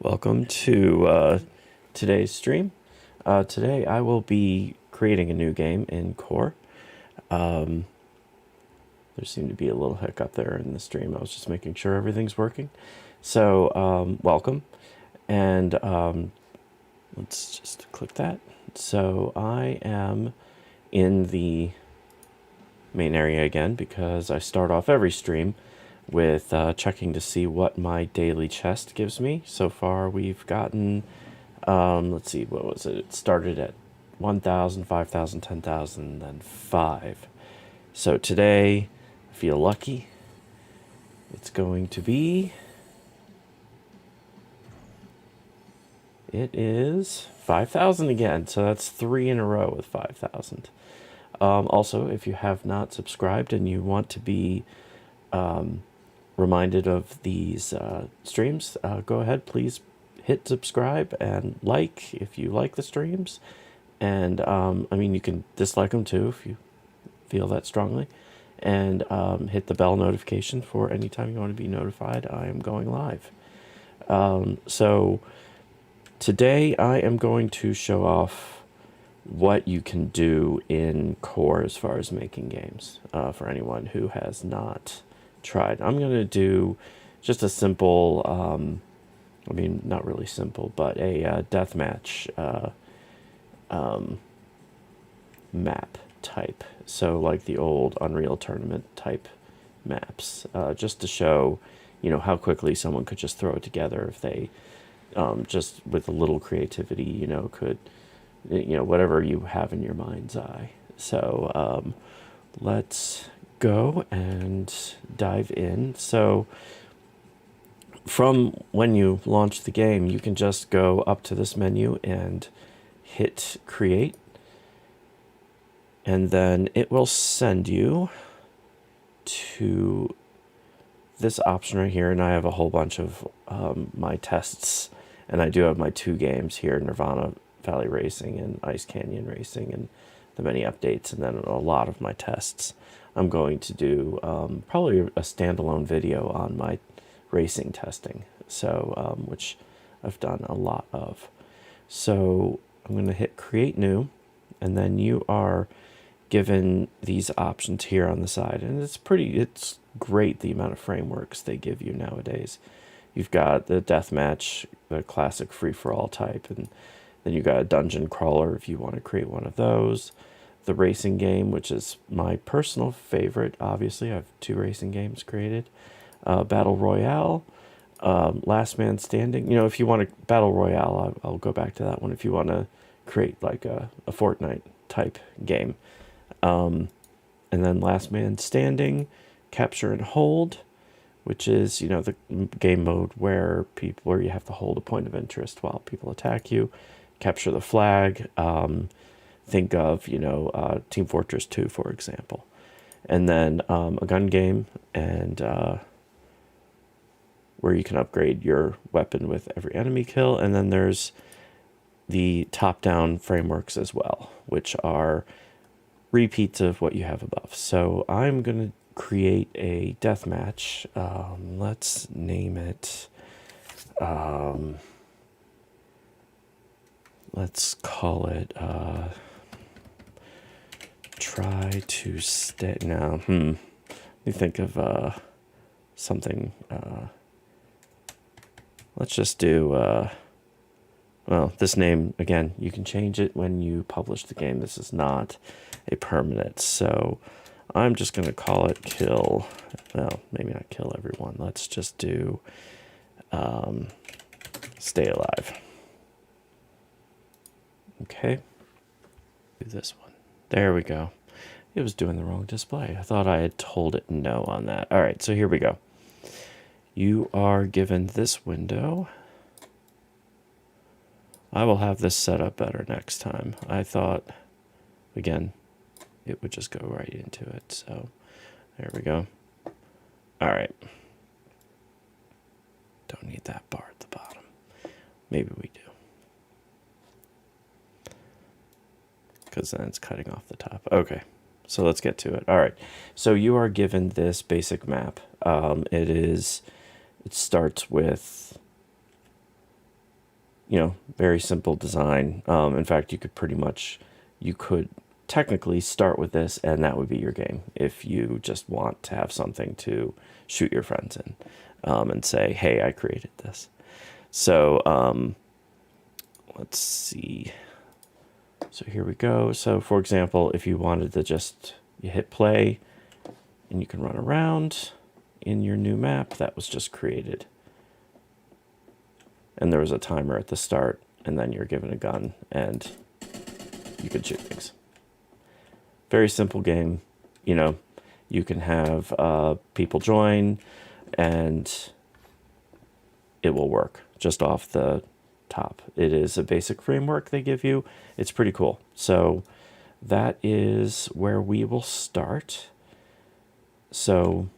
Welcome to today's stream. Today I will be creating a new game in Core. There seemed to be a little hiccup there in the stream. I was just making sure everything's working. So welcome, and let's just click that. So I am in the main area again because I start off every stream with checking to see what my daily chest gives me. So far we've gotten, let's see, what was it? It started at 1,000, 5,000, 10,000, then 5. So today, I feel lucky. It's going to be, it is 5,000 again. So that's 3 in a row with 5,000. Also, if you have not subscribed and you want to be reminded of these streams, go ahead, please hit subscribe and like if you like the streams. And I mean, you can dislike them too if you feel that strongly. And hit the bell notification for any time you want to be notified I am going live. So today I am going to show off what you can do in Core as far as making games for anyone who has not tried. I'm going to do just a simple, I mean, not really simple, but a deathmatch map type. So like the old Unreal Tournament type maps, just to show, you know, how quickly someone could just throw it together if they just with a little creativity, you know, could, you know, whatever you have in your mind's eye. So let's go and dive in. So from when you launch the game, you can just go up to this menu and hit create, and then it will send you to this option right here. And I have a whole bunch of my tests, and I do have my 2 games here, Nirvana Valley Racing and Ice Canyon Racing, and the many updates, and then a lot of my tests. I'm going to do probably a standalone video on my racing testing, so which I've done a lot of. So I'm going to hit create new, and then you are given these options here on the side, and it's great the amount of frameworks they give you nowadays. You've got the deathmatch, the classic free-for-all type, and then you got a dungeon crawler if you want to create one of those. The racing game, which is my personal favorite, obviously. I have 2 racing games created. Battle Royale, Last Man Standing. You know, if you want to Battle Royale, I'll go back to that one. If you want to create like a Fortnite type game. And then Last Man Standing, Capture and Hold, which is, you know, the game mode where you have to hold a point of interest while people attack you. Capture the Flag. Think of, you know, Team Fortress 2, for example. And then a gun game, and where you can upgrade your weapon with every enemy kill. And then there's the top-down frameworks as well, which are repeats of what you have above. So I'm going to create a deathmatch. Let's name it... let's call it... try to stay now. Let me think of something. Let's just do well, this name again, you can change it when you publish the game. This is not a permanent, so I'm just going to call it kill. Well, maybe not kill everyone. Let's just do stay alive. Okay, do this one. There we go. It was doing the wrong display. I thought I had told it no on that. All right, so here we go. You are given this window. I will have this set up better next time. I thought, again, it would just go right into it. So there we go. All right. Don't need that bar at the bottom. Maybe we do, because then it's cutting off the top. Okay, so let's get to it. All right, so you are given this basic map. It starts with you know, very simple design. In fact, you could technically start with this and that would be your game if you just want to have something to shoot your friends in, and say, hey, I created this. So let's see. So here we go. So for example, if you wanted to you hit play and you can run around in your new map that was just created. And there was a timer at the start, and then you're given a gun and you can shoot things. Very simple game. You know, you can have people join and it will work just off the top. It is a basic framework they give you. It's pretty cool. So that is where we will start. So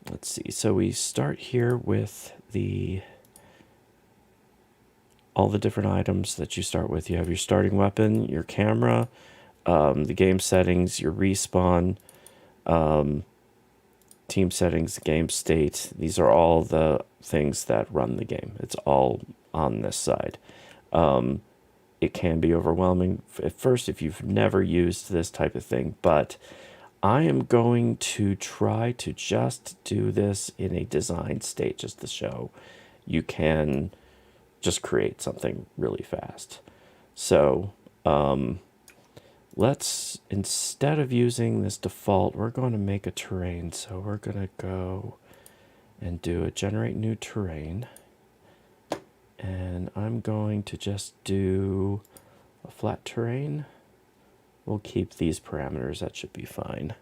let's see. So we start here with all the different items that you start with. You have your starting weapon, your camera, the game settings, your respawn, team settings, game state. These are all the things that run the game. It's all on this side. It can be overwhelming at first if you've never used this type of thing, but I am going to try to just do this in a design state just to show you can just create something really fast. So let's, instead of using this default, we're going to make a terrain. So we're going to go and do a generate new terrain. And I'm going to just do a flat terrain. We'll keep these parameters. That should be fine.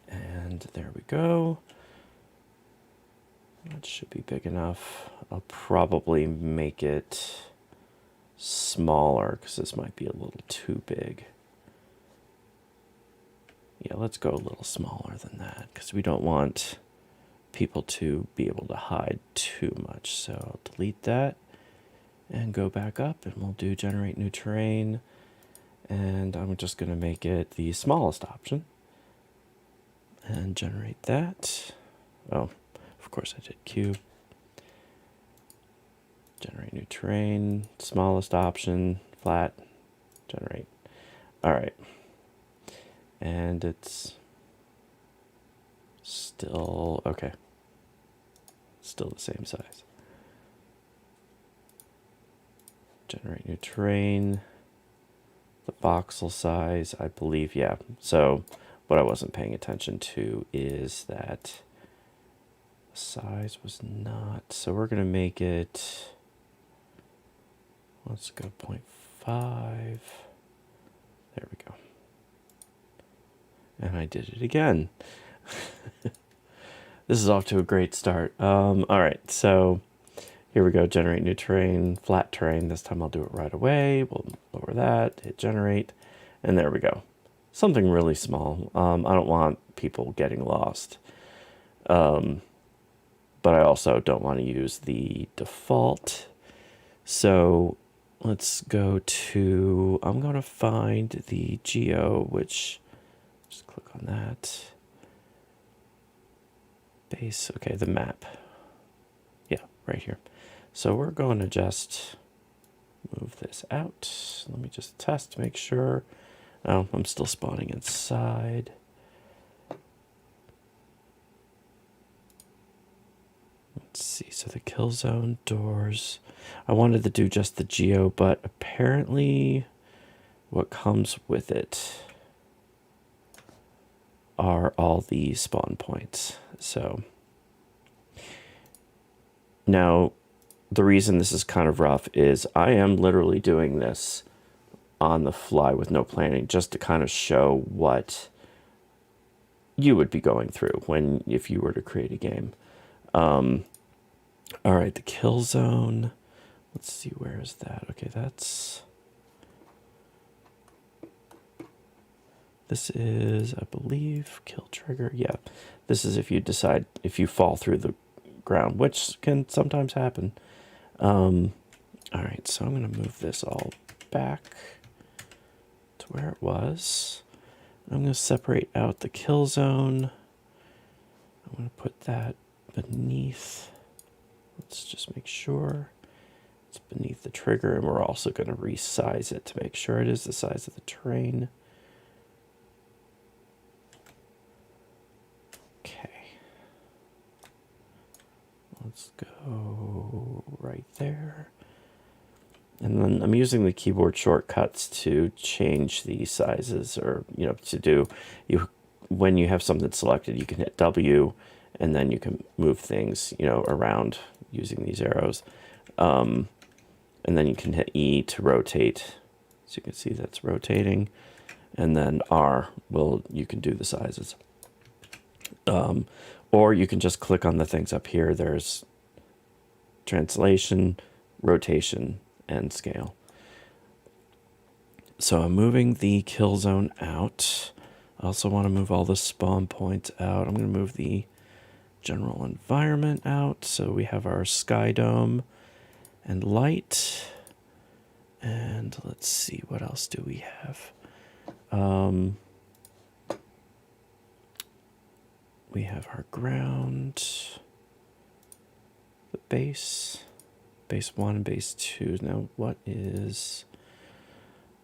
And there we go. That should be big enough. I'll probably make it smaller because this might be a little too big. Yeah, let's go a little smaller than that because we don't want people to be able to hide too much. So I'll delete that and go back up and we'll do generate new terrain. And I'm just going to make it the smallest option and generate that. Oh, of course I did cube. Generate new terrain, smallest option, flat, generate. All right. And it's still, okay. Still the same size. Generate new terrain. The voxel size, I believe, yeah. So what I wasn't paying attention to is that the size was not, so we're gonna make it, let's go 0.5. There we go. And I did it again. This is off to a great start. All right, so here we go, generate new terrain, flat terrain. This time I'll do it right away. We'll lower that, hit generate, and there we go. Something really small. I don't want people getting lost. But I also don't want to use the default. So let's go to, I'm going to find the geo, which, just click on that. Base, okay, the map. Yeah, right here. So we're going to just move this out. Let me just test, make sure. Oh, I'm still spawning inside. Let's see, so the kill zone doors. I wanted to do just the geo, but apparently what comes with it are all the spawn points. So now the reason this is kind of rough is I am literally doing this on the fly with no planning, just to kind of show what you would be going through if you were to create a game. All right, the kill zone. Let's see, where is that? Okay, this is, I believe, kill trigger. Yeah, this is if you fall through the ground, which can sometimes happen. All right, so I'm going to move this all back to where it was. I'm going to separate out the kill zone. I'm going to put that beneath Let's just make sure it's beneath the trigger, and we're also going to resize it to make sure it is the size of the terrain. Okay. Let's go right there. And then I'm using the keyboard shortcuts to change the sizes, or, you know, to do, when you have something selected, you can hit W, and then you can move things, you know, around using these arrows. And then you can hit E to rotate. So you can see that's rotating. And then R you can do the sizes. Or you can just click on the things up here. There's translation, rotation, and scale. So I'm moving the kill zone out. I also want to move all the spawn points out. I'm going to move the general environment out. So we have our sky dome and light. And let's see, what else do we have? We have our ground, the base 1 and base 2. Now what is,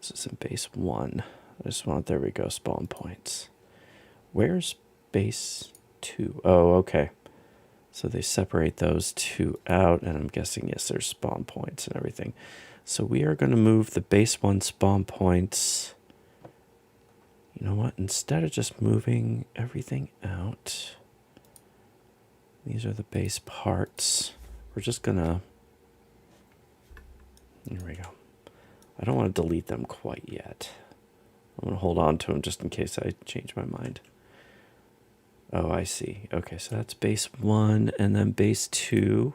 this is in base 1. I just want, there we go, spawn points. Where's base 2? Oh, okay. So they separate those two out, and I'm guessing, yes, there's spawn points and everything. So we are going to move the base 1 spawn points. You know what? Instead of just moving everything out, these are the base parts. We're just going to, here we go. I don't want to delete them quite yet. I'm going to hold on to them just in case I change my mind. Oh, I see. Okay, so that's base 1 and then base 2.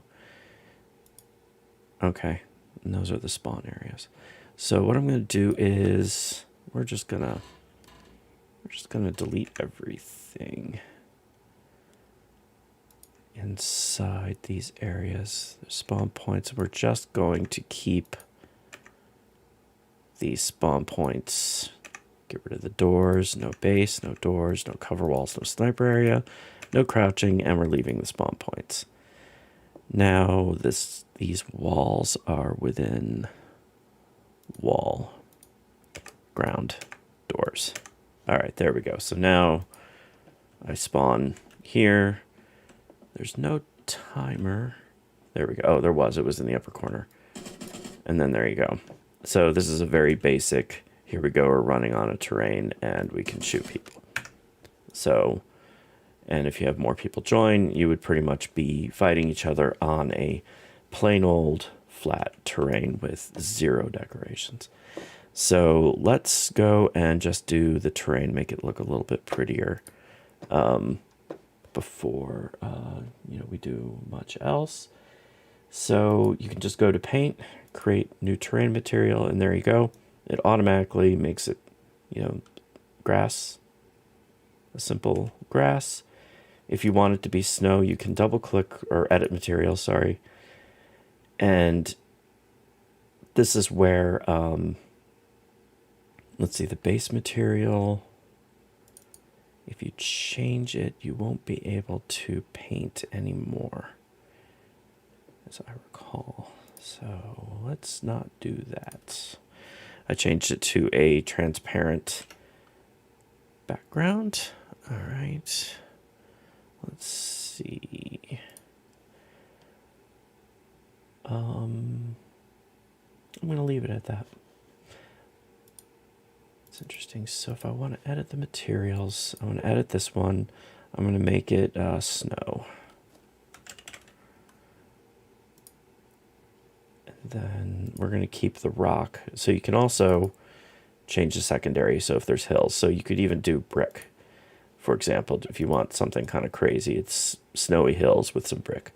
Okay, and those are the spawn areas. So what I'm going to do is we're just going to delete everything inside these areas. The spawn points. We're just going to keep these spawn points. Get rid of the doors, no base, no doors, no cover walls, no sniper area, no crouching, and we're leaving the spawn points. Now these walls are within wall, ground, doors. All right, there we go. So now I spawn here. There's no timer. There we go. Oh, there was. It was in the upper corner. And then there you go. So this is a very basic, here we go, we're running on a terrain and we can shoot people. So, and if you have more people join, you would pretty much be fighting each other on a plain old flat terrain with 0 decorations. So let's go and just do the terrain, make it look a little bit prettier before we do much else. So you can just go to paint, create new terrain material, and there you go. It automatically makes it, grass, a simple grass. If you want it to be snow, you can double click or edit material, sorry. And this is where, let's see, the base material, if you change it, you won't be able to paint anymore, as I recall. So let's not do that. I changed it to a transparent background. All right. Let's see. I'm going to leave it at that. It's interesting. So if I want to edit the materials, I want to edit this one. I'm going to make it snow. And then we're going to keep the rock. So you can also change the secondary. So if there's hills, so you could even do brick. For example, if you want something kind of crazy, it's snowy hills with some brick.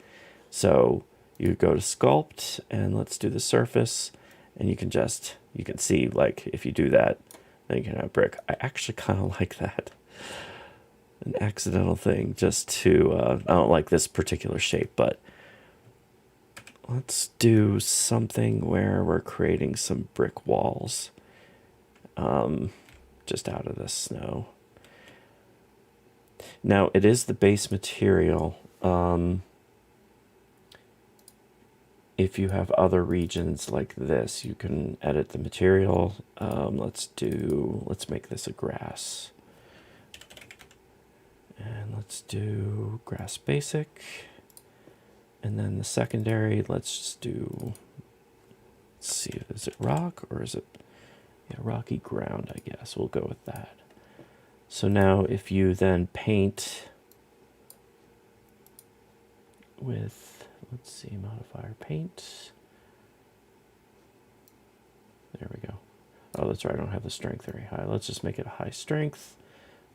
So you go to sculpt and let's do the surface, and you can see, like, if you do that, then you can have brick. I actually kind of like that. An accidental thing, just to, I don't like this particular shape, but let's do something where we're creating some brick walls, just out of the snow. Now, it is the base material. if you have other regions like this, you can edit the material. Let's make this a grass. And let's do grass basic. And then the secondary, let's just do, let's see, is it rock or is it, yeah, rocky ground, I guess. We'll go with that. So now if you then paint with, let's see, modifier paint. There we go. Oh, that's right, I don't have the strength very high. Let's just make it a high strength.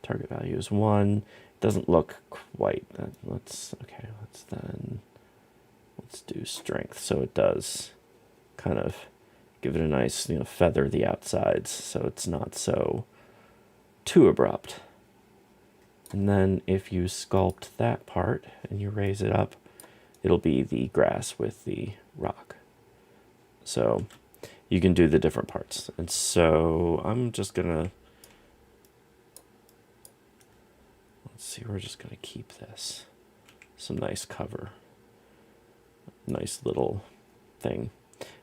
Target value is 1. It doesn't look quite that. Let's do strength so it does kind of give it a nice, feather the outsides so it's not so too abrupt. And then if you sculpt that part and you raise it up, it'll be the grass with the rock. So you can do the different parts. And so I'm just gonna, let's see, we're just gonna keep this. Some nice cover. Nice little thing.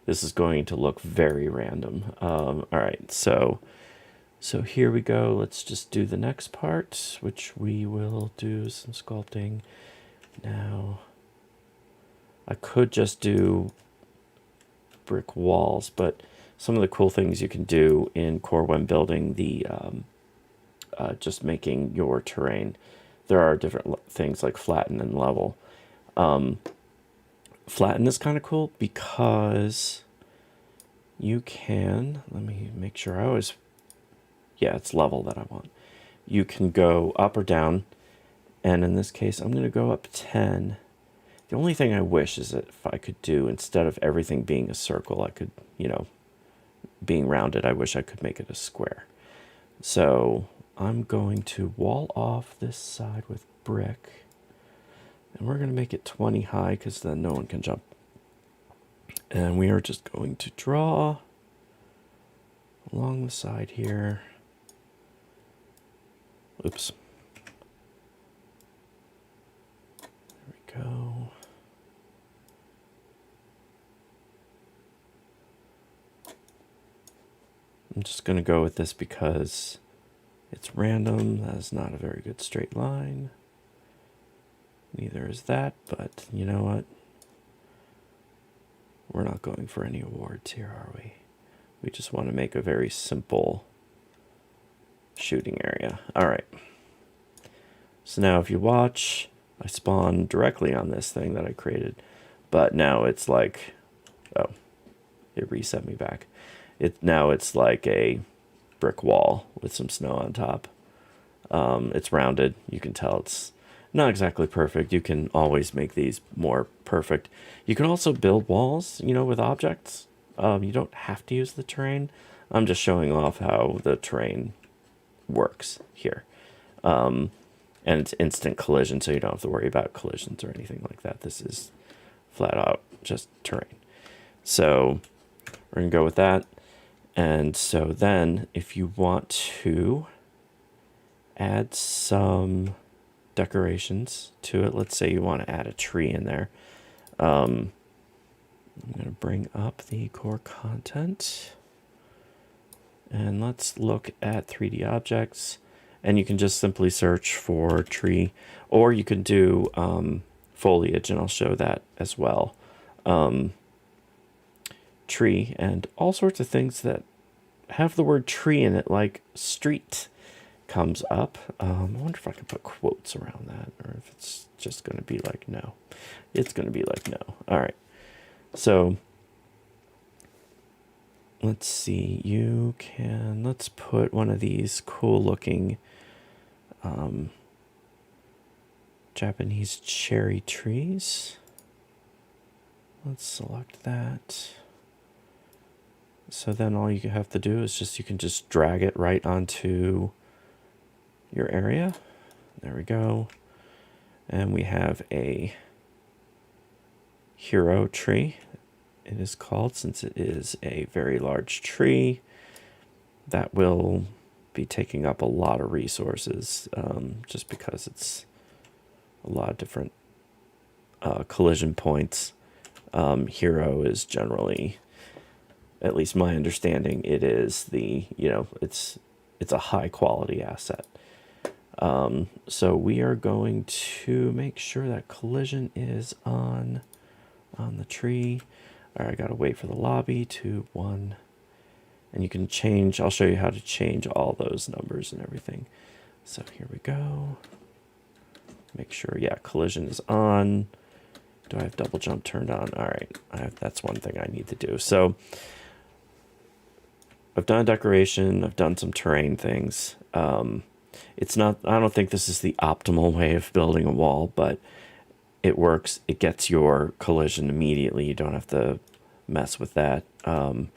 This is going to look very random. All right, so here we go. Let's just do the next part, which we will do some sculpting. Now, I could just do brick walls, but some of the cool things you can do in Core when building the, just making your terrain, there are different things like flatten and level. Flatten is kind of cool because you can, let me make sure I always, yeah, it's level that I want. You can go up or down, and in this case, I'm going to go up 10. The only thing I wish is that if I could do, instead of everything being a circle, I could, being rounded, I wish I could make it a square. So I'm going to wall off this side with brick. And we're going to make it 20 high because then no one can jump. And we are just going to draw along the side here. Oops. There we go. I'm just going to go with this because it's random. That is not a very good straight line. Neither is that, but you know what? We're not going for any awards here, are we? We just want to make a very simple shooting area. All right. So now if you watch, I spawn directly on this thing that I created, but now it's like, oh, it reset me back. Now it's like a brick wall with some snow on top. It's rounded. You can tell it's not exactly perfect. You can always make these more perfect. You can also build walls, with objects. You don't have to use the terrain. I'm just showing off how the terrain works here. And it's instant collision, so you don't have to worry about collisions or anything like that. This is flat out just terrain. So we're going to go with that. And so then if you want to add some decorations to it, let's say you want to add a tree in there. I'm going to bring up the core content and let's look at 3D objects, and you can just simply search for tree, or you can do foliage, and I'll show that as well. Tree and all sorts of things that have the word tree in it, like street comes up. I wonder if I can put quotes around that, or if it's just going to be like no. It's going to be like no. All right. So let's see. Let's put one of these cool looking Japanese cherry trees. Let's select that. So then all you have to do is you can just drag it right onto your area. There we go. And we have a hero tree, it is called, since it is a very large tree that will be taking up a lot of resources, just because it's a lot of different collision points. Hero is generally, at least my understanding, it is the, it's a high quality asset. So we are going to make sure that collision is on the tree. All right, I gotta wait for the lobby to 1. And you can change, I'll show you how to change all those numbers and everything. So here we go. Make sure, yeah, collision is on. Do I have double jump turned on? All right, that's one thing I need to do. So I've done a decoration, I've done some terrain things. It's not, I don't think this is the optimal way of building a wall, but it works. It gets your collision immediately. You don't have to mess with that. And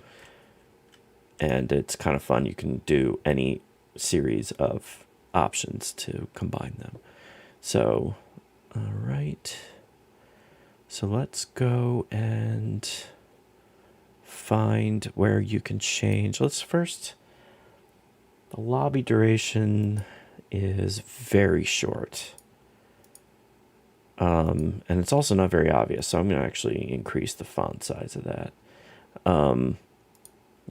it's kind of fun. You can do any series of options to combine them. So, all right. So let's go and find where you can change. Let's first, the lobby duration is very short. And it's also not very obvious, so I'm going to actually increase the font size of that.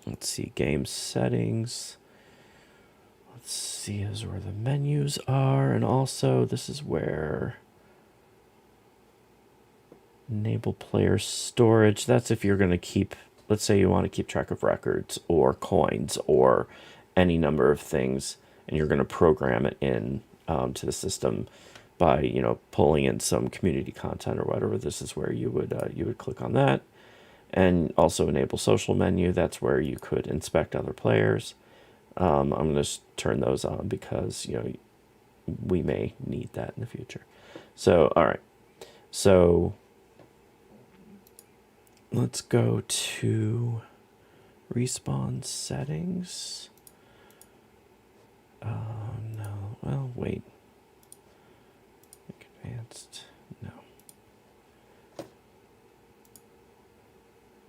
Let's see, game settings. Let's see, this is where the menus are, and also this is where enable player storage. That's if you're going to keep, let's say you want to keep track of records or coins or any number of things, and you're going to program it in to the system by pulling in some community content or whatever. This is where you would click on that. And also enable social menu. That's where you could inspect other players. I'm going to turn those on because we may need that in the future. So all right, so let's go to respawn settings. No, well, wait. Advanced, no.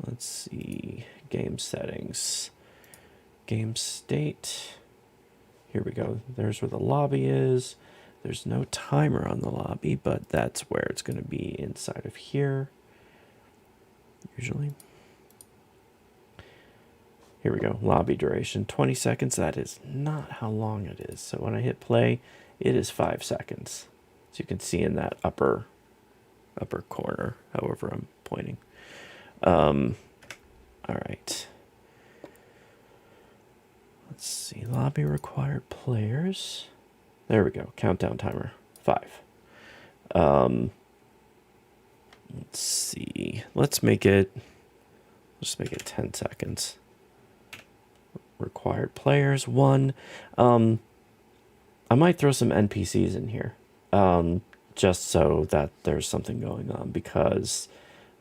Let's see, game settings, game state. Here we go. There's where the lobby is. There's no timer on the lobby, but that's where it's going to be inside of here, usually. Here we go, lobby duration, 20 seconds. That is not how long it is. So when I hit play, it is 5 seconds. So you can see in that upper corner, however I'm pointing. All right. Let's see, lobby required players. There we go, countdown timer, 5. Let's see, let's make it 10 seconds. Required players, 1. I might throw some NPCs in here. Just so that there's something going on, because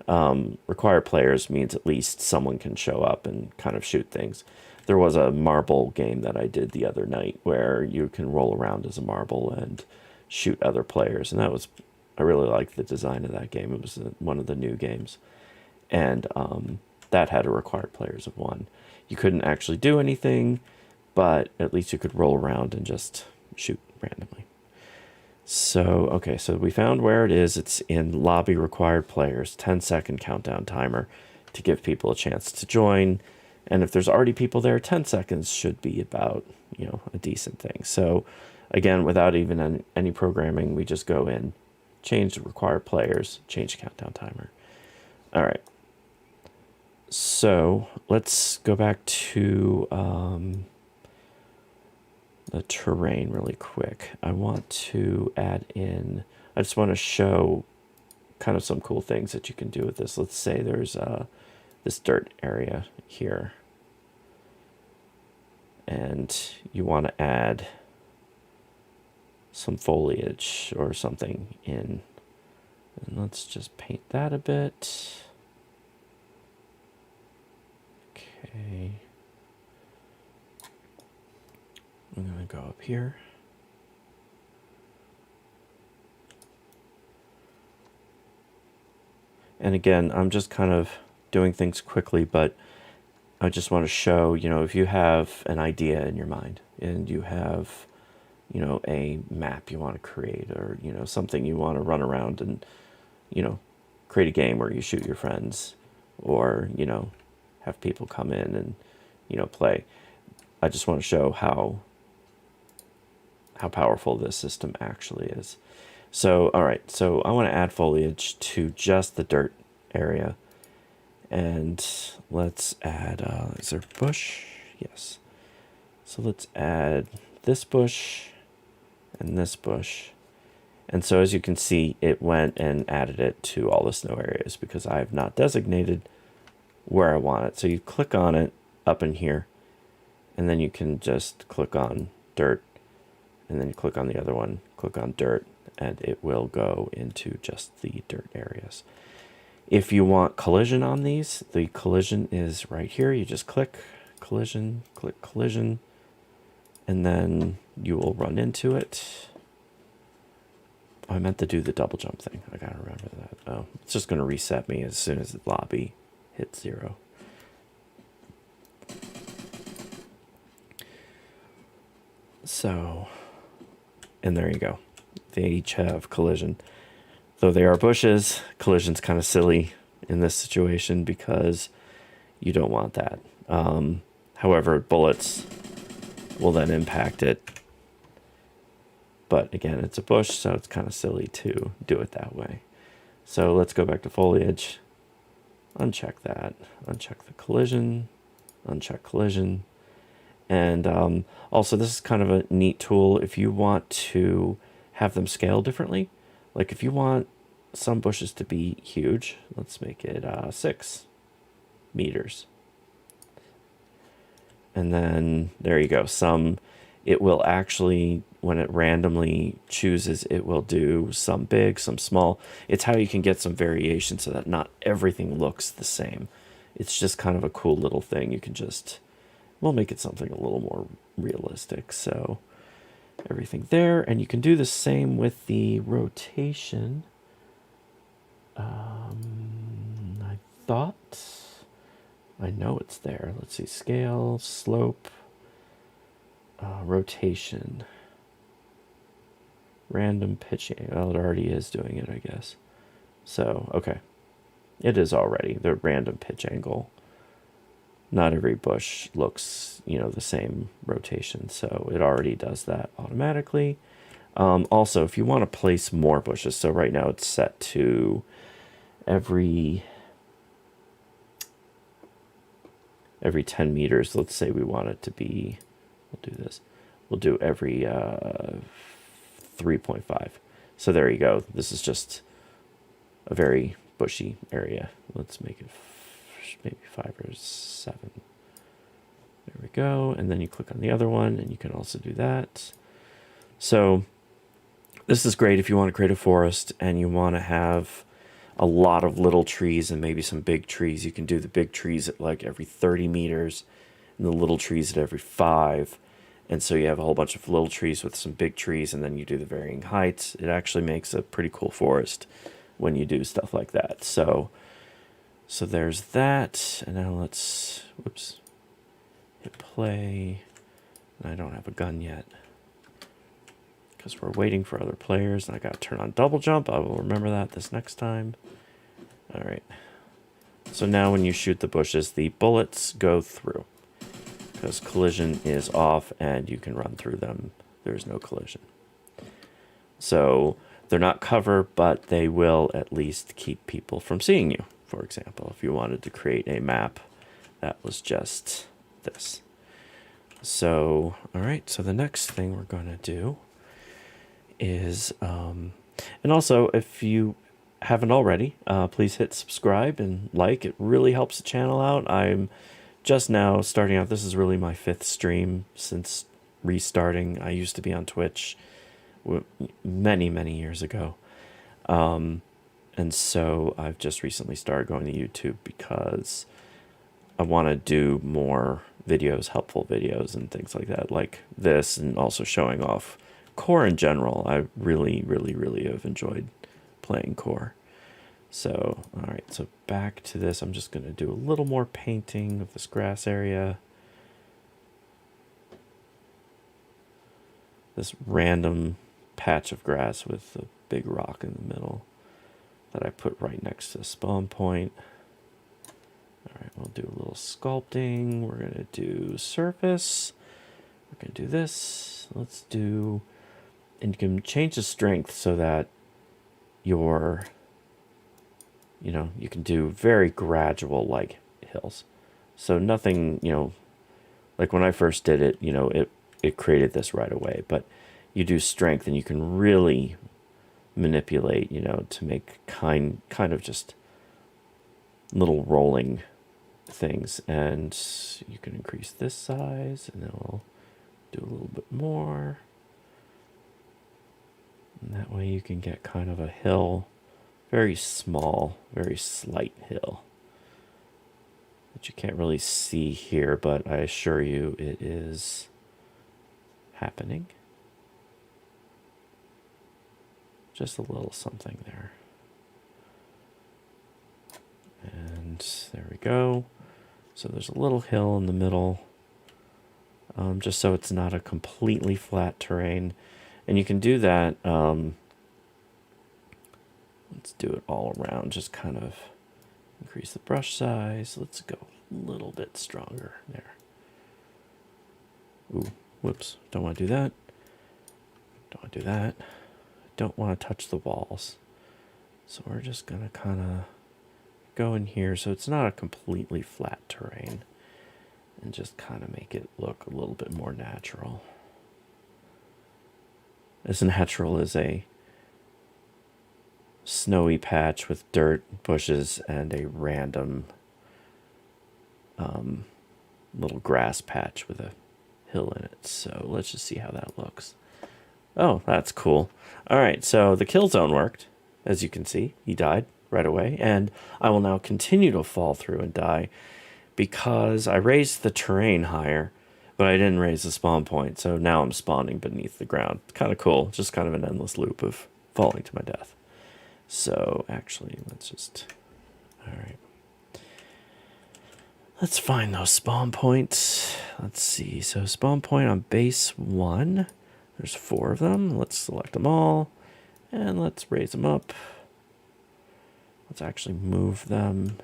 required players means at least someone can show up and kind of shoot things. There was a marble game that I did the other night where you can roll around as a marble and shoot other players, and I really liked the design of that game. It was one of the new games, and that had a required players of 1. You couldn't actually do anything, but at least you could roll around and just shoot randomly. So, okay, so we found where it is. It's in lobby required players, 10-second countdown timer to give people a chance to join. And if there's already people there, 10 seconds should be about, a decent thing. So again, without even any programming, we just go in, change the required players, change the countdown timer. All right. So let's go back to the terrain really quick. I want to add in, I just want to show kind of some cool things that you can do with this. Let's say there's this dirt area here, and you want to add some foliage or something in. And let's just paint that a bit. Okay. I'm going to go up here. And again, I'm just kind of doing things quickly, but I just want to show, if you have an idea in your mind and you have, a map you want to create, or, something you want to run around and, create a game where you shoot your friends, or, you know, have people come in and, you know, play. I just want to show how powerful this system actually is. So, all right, so I want to add foliage to just the dirt area. And let's add, is there a bush? Yes. So let's add this bush and this bush. And so as you can see, it went and added it to all the snow areas because I have not designated where I want it. So you click on it up in here, and then you can just click on dirt, and then you click on the other one, click on dirt, and it will go into just the dirt areas. If you want collision on these, the collision is right here. You just click collision, and then you will run into it. Oh, I meant to do the double jump thing. I gotta remember that. Oh, it's just gonna reset me as soon as the lobby hits 0. So, and there you go. They each have collision. Though they are bushes, collision's kind of silly in this situation because you don't want that. However, bullets will then impact it. But again, it's a bush, so it's kind of silly to do it that way. So let's go back to foliage. Uncheck that. Uncheck the collision. Uncheck collision. And also, this is kind of a neat tool if you want to have them scale differently. Like if you want some bushes to be huge, let's make it 6 meters. And then there you go. It will actually, when it randomly chooses, it will do some big, some small. It's how you can get some variation so that not everything looks the same. It's just kind of a cool little thing. You can just, we'll make it something a little more realistic. So everything there, and you can do the same with the rotation. I know it's there. Let's see, scale, slope, rotation, random pitching. Well, it already is doing it, I guess. So, okay. It is already the random pitch angle. Not every bush looks, you know, the same rotation, so it already does that automatically. Also, if you want to place more bushes, so right now it's set to every 10 meters. Let's say we want it to be, we'll do this. We'll do every 3.5. So there you go. This is just a very bushy area. Let's make it maybe 5 or 7. There we go. And then you click on the other one, and you can also do that. So this is great if you want to create a forest and you want to have a lot of little trees and maybe some big trees. You can do the big trees at like every 30 meters and the little trees at every 5. And so you have a whole bunch of little trees with some big trees, and then you do the varying heights. It actually makes a pretty cool forest when you do stuff like that. So there's that. And now let's, whoops, hit play. I don't have a gun yet because we're waiting for other players, and I gotta turn on double jump. I will remember that this next time. All right. So now when you shoot the bushes, the bullets go through because collision is off and you can run through them. There's no collision. So they're not cover, but they will at least keep people from seeing you. For example, if you wanted to create a map that was just this. So, all right. So the next thing we're going to do is, and also if you haven't already, please hit subscribe and like. It really helps the channel out. I'm just now starting out. This is really my 5th stream since restarting. I used to be on Twitch many years ago, and so I've just recently started going to YouTube because I want to do more videos, helpful videos and things like that, like this, and also showing off core in general. I really have enjoyed playing core. So, all right, so back to this. I'm just going to do a little more painting of this grass area. This random patch of grass with a big rock in the middle. that I put right next to the spawn point. All right, we'll do a little sculpting. We're going to do surface. We're going to do this. Let's do, and you can change the strength so that your, you can do very gradual like hills. So nothing, like when I first did it, it created this right away, but you do strength and you can really manipulate, to make kind of just little rolling things. And you can increase this size, and then we'll do a little bit more. And that way you can get kind of a hill, very small, very slight hill that you can't really see here, but I assure you it is happening. Just a little something there. And there we go. So there's a little hill in the middle, just so it's not a completely flat terrain. And you can do that, let's do it all around, just kind of increase the brush size. Let's go a little bit stronger there. Ooh, whoops, don't want to do that. Don't want to do that. Don't want to touch the walls. So we're just going to kind of go in here so it's not a completely flat terrain, and just kind of make it look a little bit more natural. As natural as a snowy patch with dirt, bushes, and a random little grass patch with a hill in it. So let's just see how that looks. Oh, that's cool. All right, so the kill zone worked. As you can see, he died right away, and I will now continue to fall through and die because I raised the terrain higher, but I didn't raise the spawn point, so now I'm spawning beneath the ground. Kind of cool, just kind of an endless loop of falling to my death. So actually, let's just, all right. Let's find those spawn points. Let's see, so spawn point on base 1. There's 4 of them. Let's select them all, and let's raise them up. Let's actually move them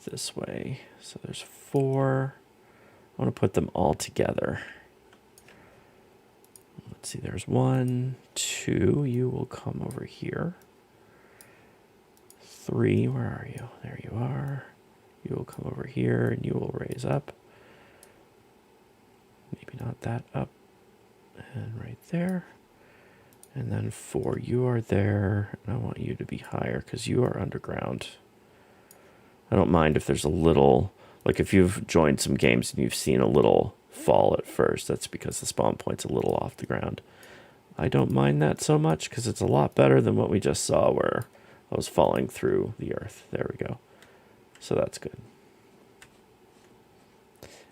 this way. So there's 4. I want to put them all together. Let's see, there's 1, 2. You will come over here. 3, where are you? There you are. You will come over here, and you will raise up. Maybe not that up. And right there. And then 4, you are there. And I want you to be higher because you are underground. I don't mind if there's a little, like if you've joined some games and you've seen a little fall at first, that's because the spawn point's a little off the ground. I don't mind that so much because it's a lot better than what we just saw where I was falling through the earth. There we go. So that's good.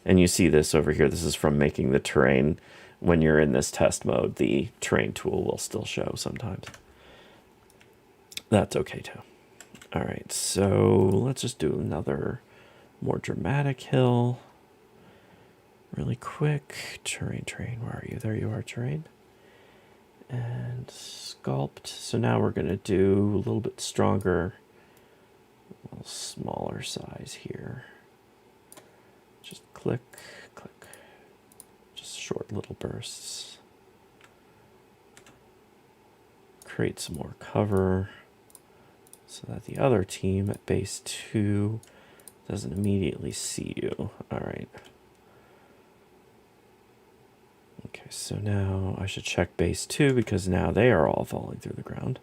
And you see this over here. This is from making the terrain. When you're in this test mode, the terrain tool will still show sometimes. That's okay too. All right, so let's just do another more dramatic hill. Really quick. Terrain, where are you? There you are, terrain. And sculpt. So now we're going to do a little bit stronger, a little smaller size here. Just click, click. Just short little bursts. Create some more cover so that the other team at base 2 doesn't immediately see you. All right. Okay, so now I should check base 2 because now they are all falling through the ground.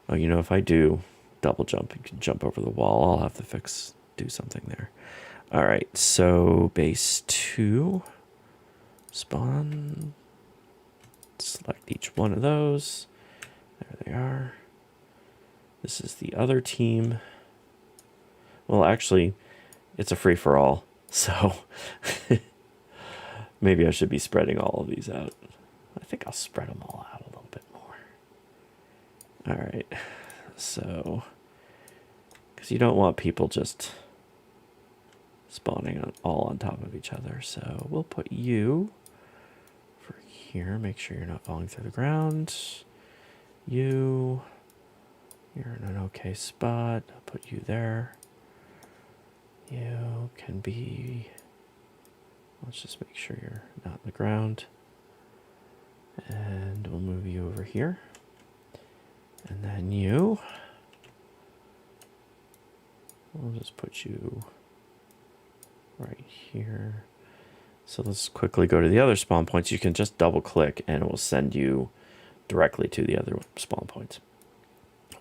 Oh, if I do double jump, you can jump over the wall. I'll have to do something there. All right, so base 2, spawn, select each one of those. There they are. This is the other team. Well, actually, it's a free-for-all, so maybe I should be spreading all of these out. I think I'll spread them all out a little bit more. All right, so, because you don't want people just spawning all on top of each other. So we'll put you for here. Make sure you're not falling through the ground. You, You're in an okay spot. I'll put you there. You can be, let's just make sure you're not on the ground. And we'll move you over here. And then you, we'll just put you right here. So let's quickly go to the other spawn points. You can just double click and it will send you directly to the other spawn points.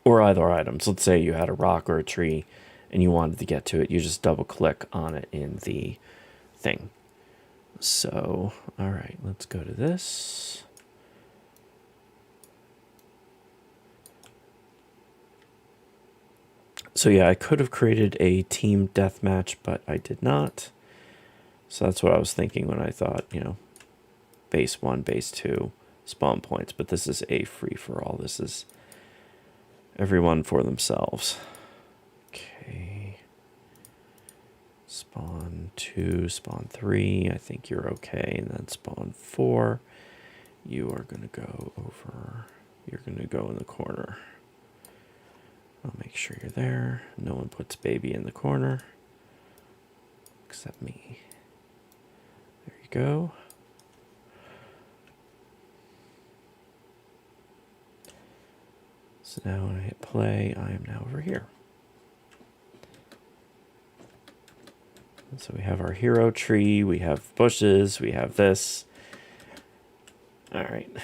Or either items. Let's say you had a rock or a tree and you wanted to get to it. You just double click on it in the thing. So, all right, let's go to this. So yeah, I could have created a team deathmatch, but I did not. So that's what I was thinking when I thought, you know, base 1, base 2, spawn points. But this is a free-for-all. This is everyone for themselves. Okay. Spawn 2, spawn 3, I think you're okay. And then spawn 4, you are going to go over, you're going to go in the corner. I'll make sure you're there. No one puts baby in the corner except me. There you go. So now when I hit play, I am now over here. And so we have our hero tree, we have bushes, we have this. All right.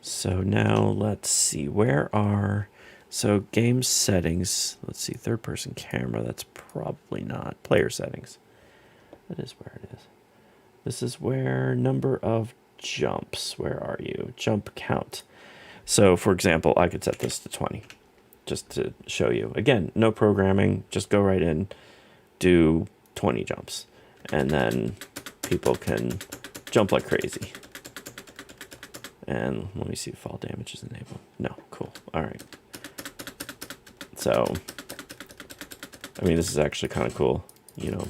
So now let's see, where are, so game settings, let's see, third person camera, that's probably not, player settings. That is where it is. This is where number of jumps, where are you? Jump count. So for example, I could set this to 20, just to show you. Again, no programming, just go right in, do 20 jumps, and then people can jump like crazy. And let me see if fall damage is enabled. No, cool. All right. So, I mean, this is actually kind of cool. You know,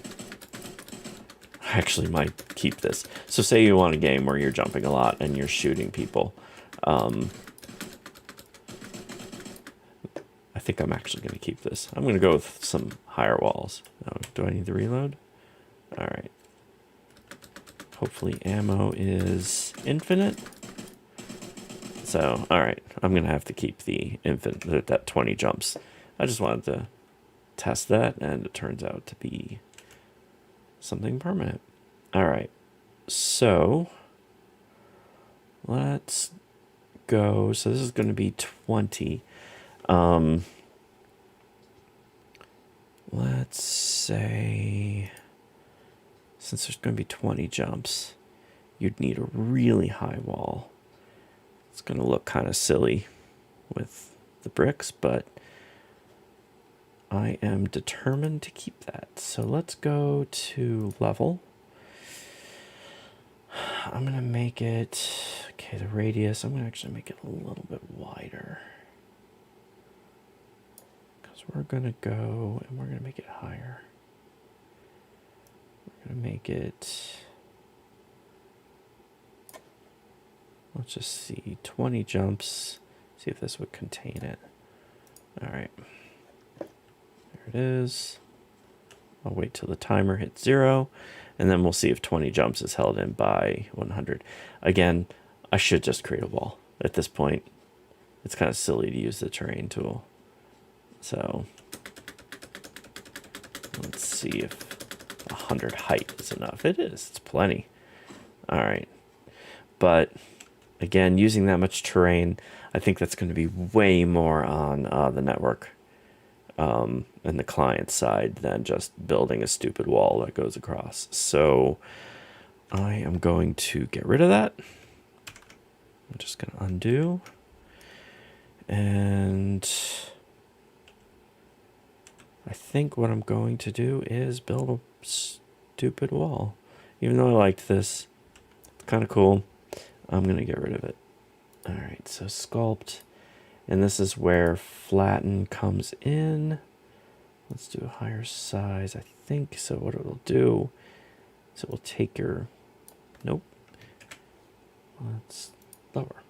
I actually might keep this. So say you want a game where you're jumping a lot and you're shooting people. I think I'm actually going to keep this. I'm going to go with some higher walls. Oh, do I need to reload? All right. Hopefully ammo is infinite. So, all right, I'm going to have to keep the infinite, that 20 jumps. I just wanted to test that, and it turns out to be something permanent. All right, so let's go. So this is going to be 20. Let's say, since there's going to be 20 jumps, you'd need a really high wall. It's going to look kind of silly with the bricks, but I am determined to keep that. So let's go to level. I'm going to make it, okay, the radius, I'm going to actually make it a little bit wider. Because we're going to go, and we're going to make it higher. We're going to make it, let's just see, 20 jumps. See if this would contain it. All right. There it is. I'll wait till the timer hits 0, and then we'll see if 20 jumps is held in by 100. Again, I should just create a wall. At this point, it's kind of silly to use the terrain tool. So let's see if 100 height is enough. It is. It's plenty. All right. But again, using that much terrain, I think that's going to be way more on the network and the client side than just building a stupid wall that goes across. So I am going to get rid of that. I'm just going to undo. And I think what I'm going to do is build a stupid wall. Even though I liked this, it's kind of cool. I'm going to get rid of it. All right, so sculpt. And this is where flatten comes in. Let's do a higher size, I think. So what it will do is it will take your, nope. Let's lower.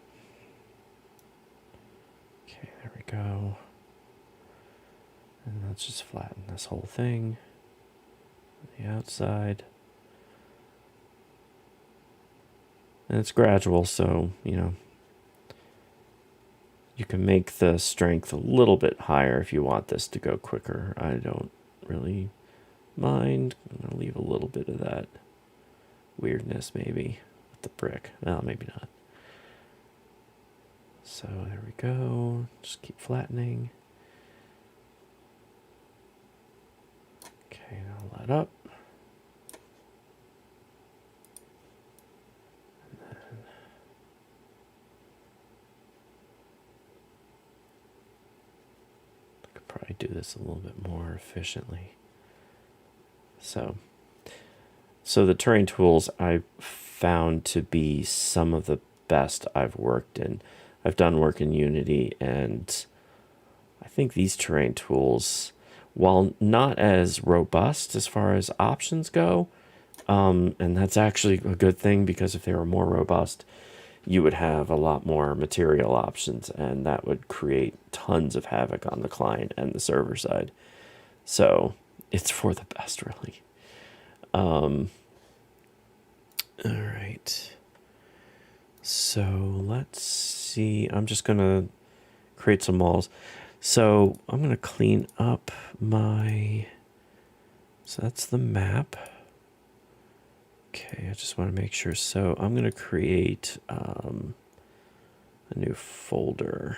go. And let's just flatten this whole thing. The outside. And it's gradual, so, you know, you can make the strength a little bit higher if you want this to go quicker. I don't really mind. I'm going to leave a little bit of that weirdness maybe with the brick. No, maybe not. So there we go. Just keep flattening. Okay, now let up. And then I could probably do this a little bit more efficiently. So the terrain tools I found to be some of the best I've worked in. I've done work in Unity, and I think these terrain tools, while not as robust as far as options go, and that's actually a good thing, because if they were more robust, you would have a lot more material options, and that would create tons of havoc on the client and the server side. So it's for the best, really. All right. So let's see. I'm just going to create some walls. So I'm going to clean up my... So that's the map. Okay, I just want to make sure. So I'm going to create a new folder.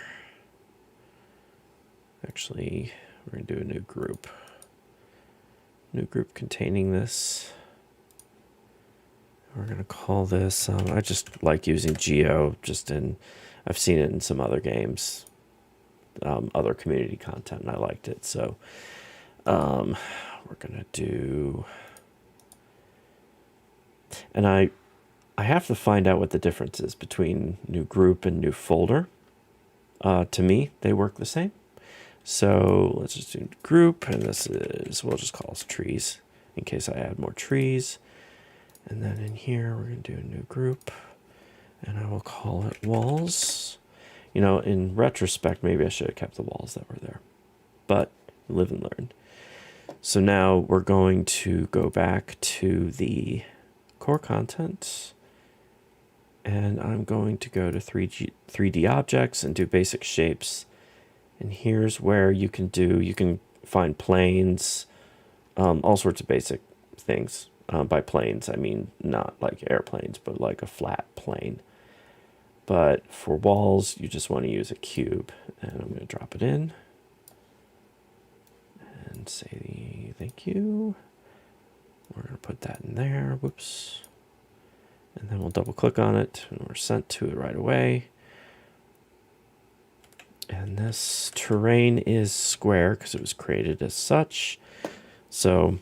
Actually, we're going to do a new group. New group containing this. We're going to call this, I just like using Geo, I've seen it in some other games, other community content, and I liked it. So we're going to do, and I have to find out what the difference is between new group and new folder. To me, they work the same. So let's just do group, and this is, we'll just call this trees in case I add more trees. And then in here, we're going to do a new group, and I will call it walls. You know, in retrospect, maybe I should have kept the walls that were there, but live and learn. So now we're going to go back to the core content, and I'm going to go to 3D objects and do basic shapes. And here's where you can find planes, all sorts of basic things. By planes, I mean not like airplanes, but like a flat plane. But for walls, you just want to use a cube. And I'm going to drop it in. And say thank you. We're going to put that in there. Whoops. And then we'll double click on it, and we're sent to it right away. And this terrain is square because it was created as such. So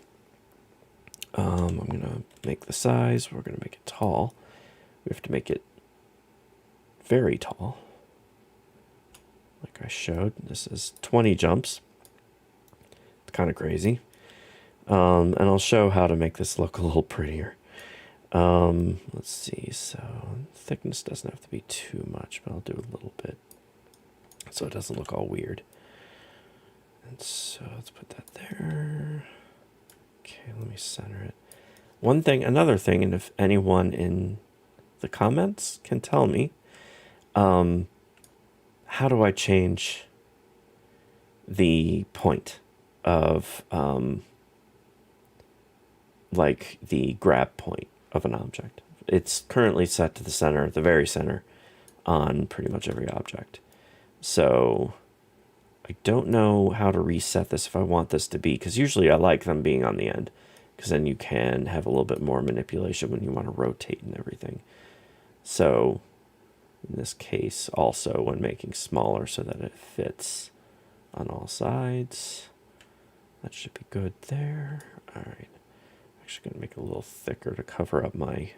I'm going to make the size. We're going to make it tall. We have to make it very tall. Like I showed, this is 20 jumps. It's kind of crazy. And I'll show how to make this look a little prettier. Let's see. So thickness doesn't have to be too much, but I'll do a little bit so it doesn't look all weird. And so let's put that there. Okay, let me center it. Another thing, and if anyone in the comments can tell me, how do I change the point of, like the grab point of an object? It's currently set to the center, the very center, on pretty much every object. So I don't know how to reset this if I want this to be, because usually I like them being on the end, because then you can have a little bit more manipulation when you want to rotate and everything. So in this case, also when making smaller so that it fits on all sides, that should be good there. All right, I'm actually going to make it a little thicker to cover up my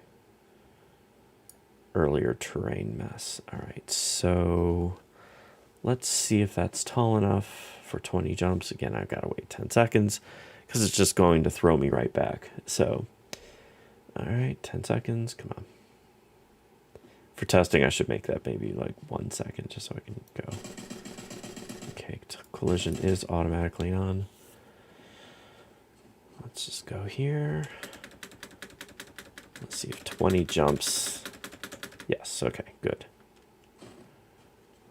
earlier terrain mess. All right, so let's see if that's tall enough for 20 jumps. Again, I've got to wait 10 seconds because it's just going to throw me right back. So, all right, 10 seconds, come on. For testing, I should make that maybe like 1 second just so I can go. Okay, collision is automatically on. Let's just go here. Let's see if 20 jumps. Yes, okay, good.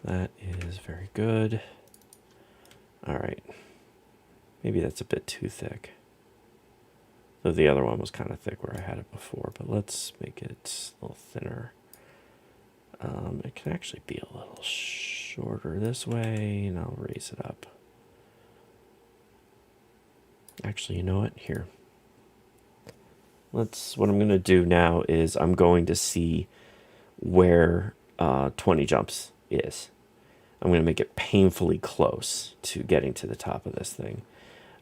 That is very good. All right. Maybe that's a bit too thick. Though the other one was kind of thick where I had it before, but let's make it a little thinner. It can actually be a little shorter this way, and I'll raise it up. Actually, you know what? Here. What I'm going to do now is I'm going to see where 20 jumps is. I'm going to make it painfully close to getting to the top of this thing.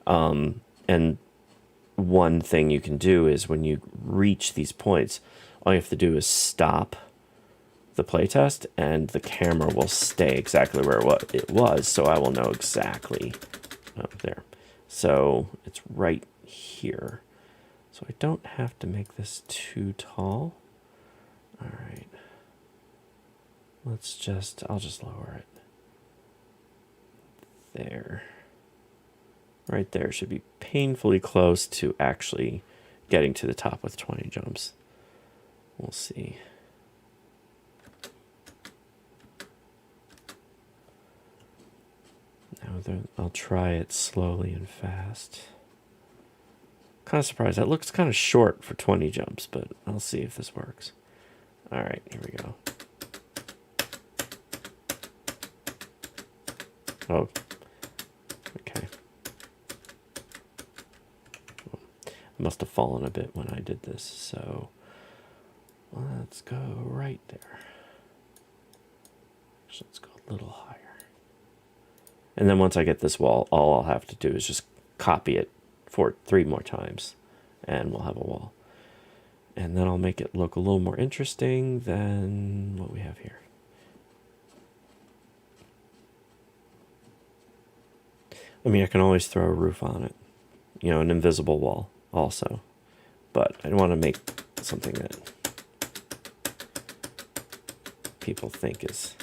And one thing you can do is when you reach these points, all you have to do is stop the playtest and the camera will stay exactly where it was, so I will know exactly there. So it's right here. So I don't have to make this too tall. All right. I'll just lower it. There. Right there should be painfully close to actually getting to the top with 20 jumps. We'll see. Now I'll try it slowly and fast. Kind of surprised. That looks kind of short for 20 jumps, but I'll see if this works. All right, here we go. Oh, okay. I must have fallen a bit when I did this, so let's go right there. Actually, let's go a little higher. And then once I get this wall, all I'll have to do is just copy it for 3 more times, and we'll have a wall. And then I'll make it look a little more interesting than what we have here. I mean, I can always throw a roof on it, you know, an invisible wall also, but I don't want to make something that people think is,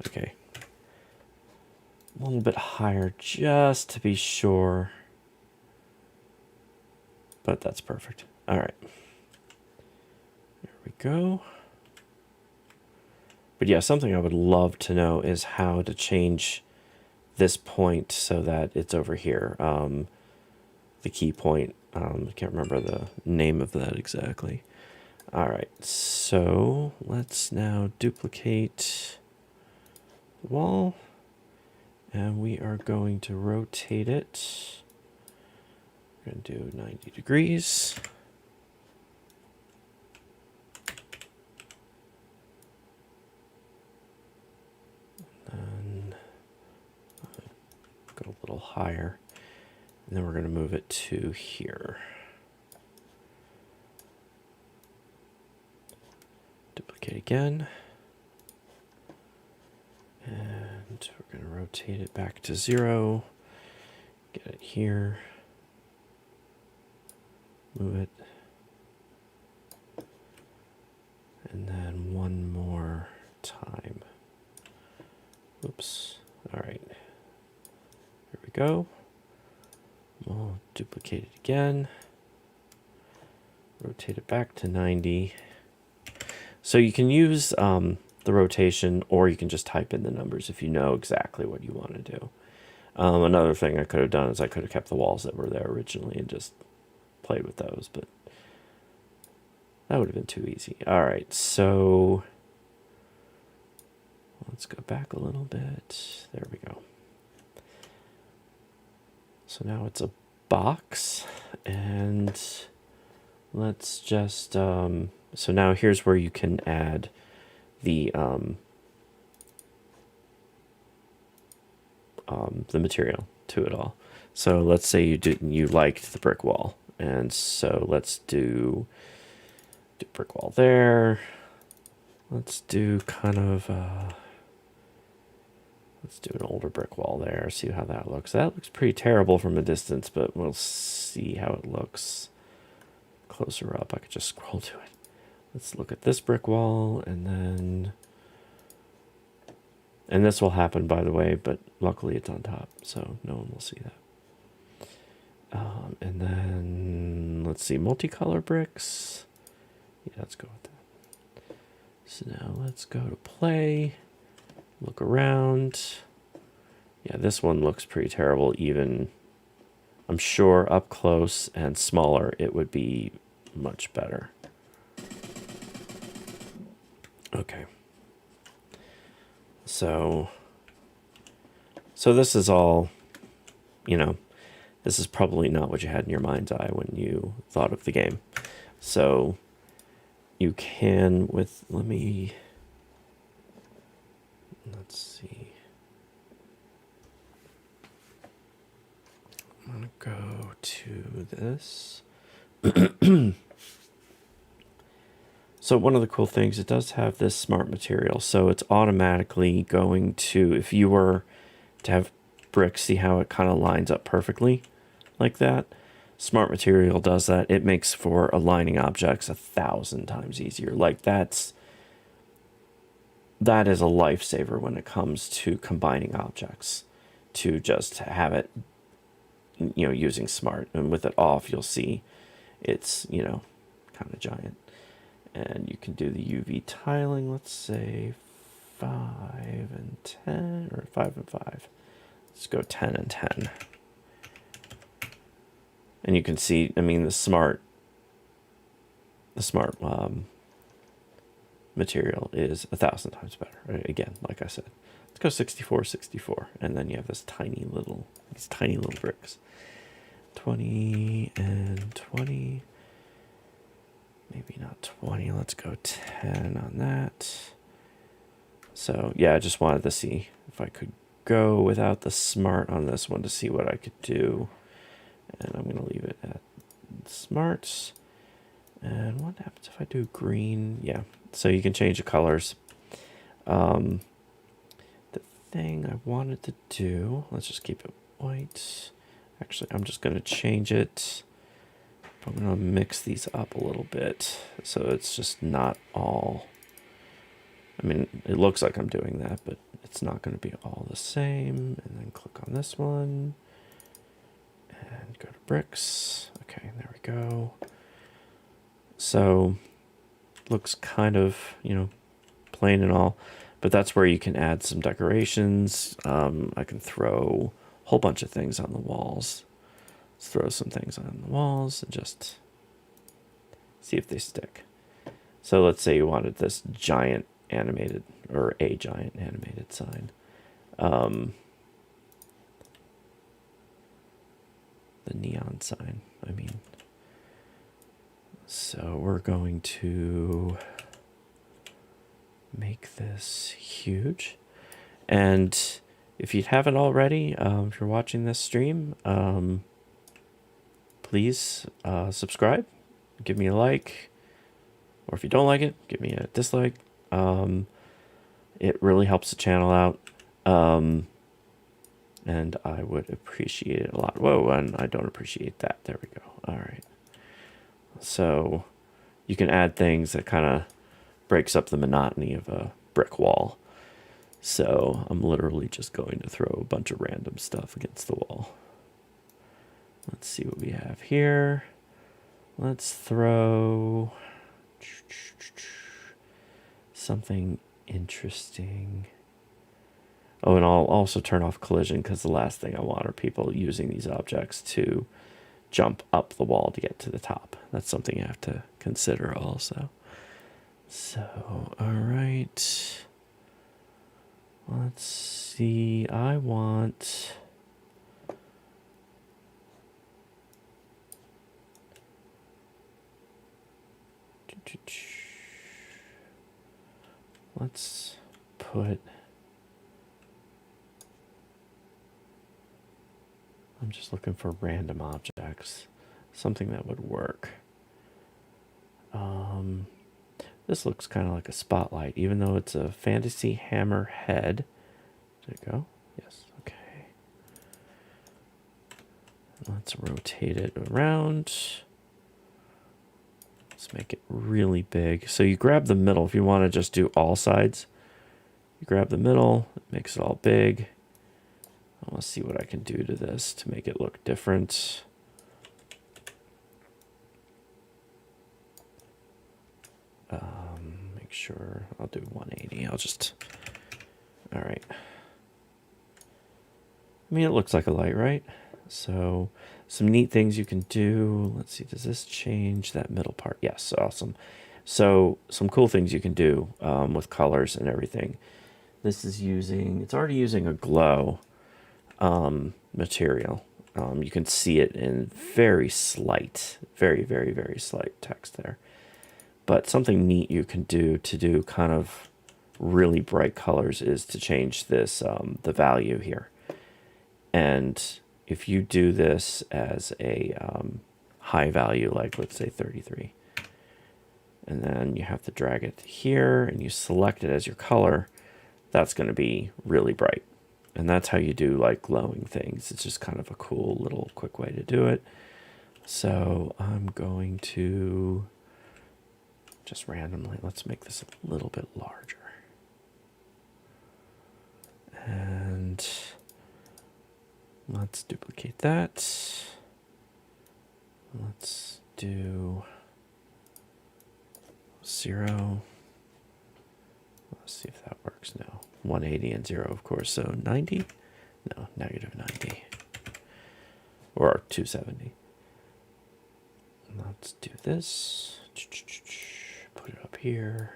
okay, a little bit higher just to be sure, but that's perfect. All right, there we go. But yeah, something I would love to know is how to change this point so that it's over here. The key point, I can't remember the name of that exactly. All right, so let's now duplicate the wall, and we are going to rotate it. We're going to do 90 degrees. And go a little higher. And then we're going to move it to here. Duplicate again. And we're going to rotate it back to 0. Get it here. Move it. And then one more time. Oops. All right. Here we go. We'll duplicate it again. Rotate it back to 90. So you can use the rotation, or you can just type in the numbers if you know exactly what you want to do. Another thing I could have done is I could have kept the walls that were there originally and just played with those, but that would have been too easy. All right, so let's go back a little bit. There we go. So now it's a box, and let's just, so now here's where you can add the material to it all. So let's say you liked the brick wall, and so let's do brick wall there. Let's do kind of let's do an older brick wall there, see how that looks. That looks pretty terrible from a distance, but we'll see how it looks closer up. I could just scroll to it. Let's look at this brick wall, and And this will happen, by the way, but luckily it's on top, so no one will see that. And then, let's see, multicolor bricks. Yeah, let's go with that. So now let's go to play, look around. Yeah, this one looks pretty terrible. Even, I'm sure up close and smaller, it would be much better. Okay. So this is all, you know, this is probably not what you had in your mind's eye when you thought of the game. So you can with, let's see. I'm gonna go to this. So one of the cool things, it does have this smart material. So it's automatically going to, if you were to have bricks, see how it kind of lines up perfectly like that? Smart material does that. It makes for aligning objects 1,000 times easier. Like that is a lifesaver when it comes to combining objects, to just have it, you know, using smart. And with it off, you'll see it's, you know, kind of giant. And you can do the UV tiling, let's say 5 and 10, or 5 and 5. Let's go 10 and 10. And you can see, I mean, the smart material is 1,000 times better. Right? Again, like I said, let's go 64, 64. And then you have these tiny little bricks. 20 and 20. Maybe not 20, let's go 10 on that. So yeah, I just wanted to see if I could go without the smart on this one to see what I could do. And I'm gonna leave it at smarts. And what happens if I do green? Yeah, so you can change the colors. The thing I wanted to do, let's just keep it white. Actually, I'm just gonna change it. I'm going to mix these up a little bit so it's just not all, I mean, it looks like I'm doing that, but it's not going to be all the same. And then click on this one and go to bricks. Okay, there we go. So looks kind of, you know, plain and all, but that's where you can add some decorations. I can throw a whole bunch of things on the walls. Throw some things on the walls and just see if they stick. So let's say you wanted this giant animated, or a giant animated sign. The neon sign, I mean. So we're going to make this huge. And if you haven't already, if you're watching this stream, please subscribe, give me a like, or if you don't like it, give me a dislike. It really helps the channel out, and I would appreciate it a lot. Whoa, and I don't appreciate that. There we go. All right. So you can add things that kind of breaks up the monotony of a brick wall. So I'm literally just going to throw a bunch of random stuff against the wall. Let's see what we have here. Let's throw something interesting. Oh, and I'll also turn off collision, because the last thing I want are people using these objects to jump up the wall to get to the top. That's something you have to consider also. So, all right. Let's see. I want... Let's put... I'm just looking for random objects. Something that would work. This looks kind of like a spotlight, even though it's a fantasy hammer head. Did it go? Yes, okay. Let's rotate it around. Let's make it really big. So you grab the middle. If you want to just do all sides, You grab the middle, it makes it all big. I want to see what I can do to this to make it look different. Make sure I'll do 180. All right. I mean, it looks like a light, right? So some neat things you can do. Let's see, does this change that middle part? Yes, awesome. So some cool things you can do with colors and everything. This is it's already using a glow material. You can see it in very slight, very, very, very slight text there. But something neat you can do to do kind of really bright colors is to change this, the value here. And if you do this as a high value, like let's say 33, and then you have to drag it here and you select it as your color, that's going to be really bright. And that's how you do like glowing things. It's just kind of a cool little quick way to do it. So I'm going to just randomly, let's make this a little bit larger. And let's duplicate that. Let's do 0. Let's see if that works now. 180 and 0, of course. So 90? No, negative 90. Or 270. Let's do this. Put it up here.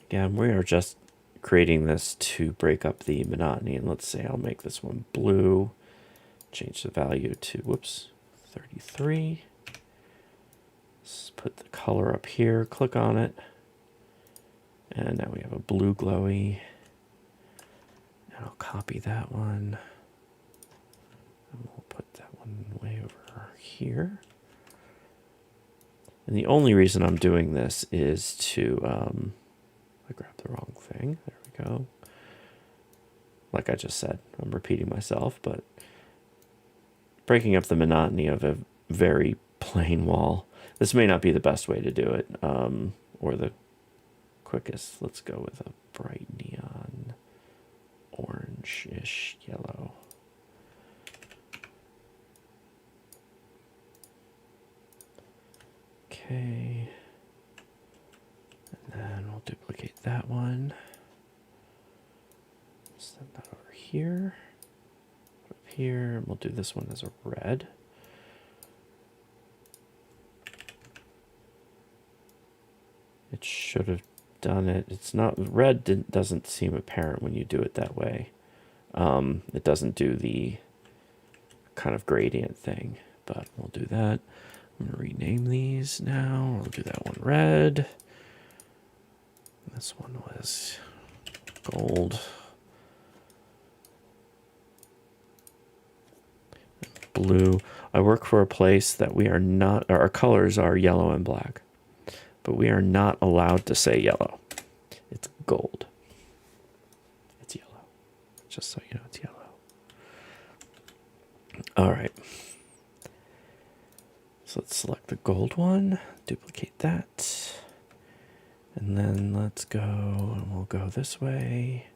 Again, we are just creating this to break up the monotony. And let's say I'll make this one blue. Change the value to, whoops, 33. Let's put the color up here. Click on it. And now we have a blue glowy. And I'll copy that one. And we'll put that one way over here. And the only reason I'm doing this is to, I grabbed the wrong thing. There we go. Like I just said, I'm repeating myself, but breaking up the monotony of a very plain wall. This may not be the best way to do it, or the quickest. Let's go with a bright neon orange-ish yellow. Okay. And then we'll duplicate that one. Send that over here. Up here, and we'll do this one as a red. It should have done it. It's not red. Doesn't seem apparent when you do it that way. It doesn't do the kind of gradient thing, but we'll do that. I'm gonna rename these now. I'll do that one red. This one was gold. Blue. I work for a place that we are not, our colors are yellow and black, but we are not allowed to say yellow. It's gold. It's yellow. Just so you know, it's yellow. All right. So let's select the gold one, duplicate that, and then let's go, and we'll go this way.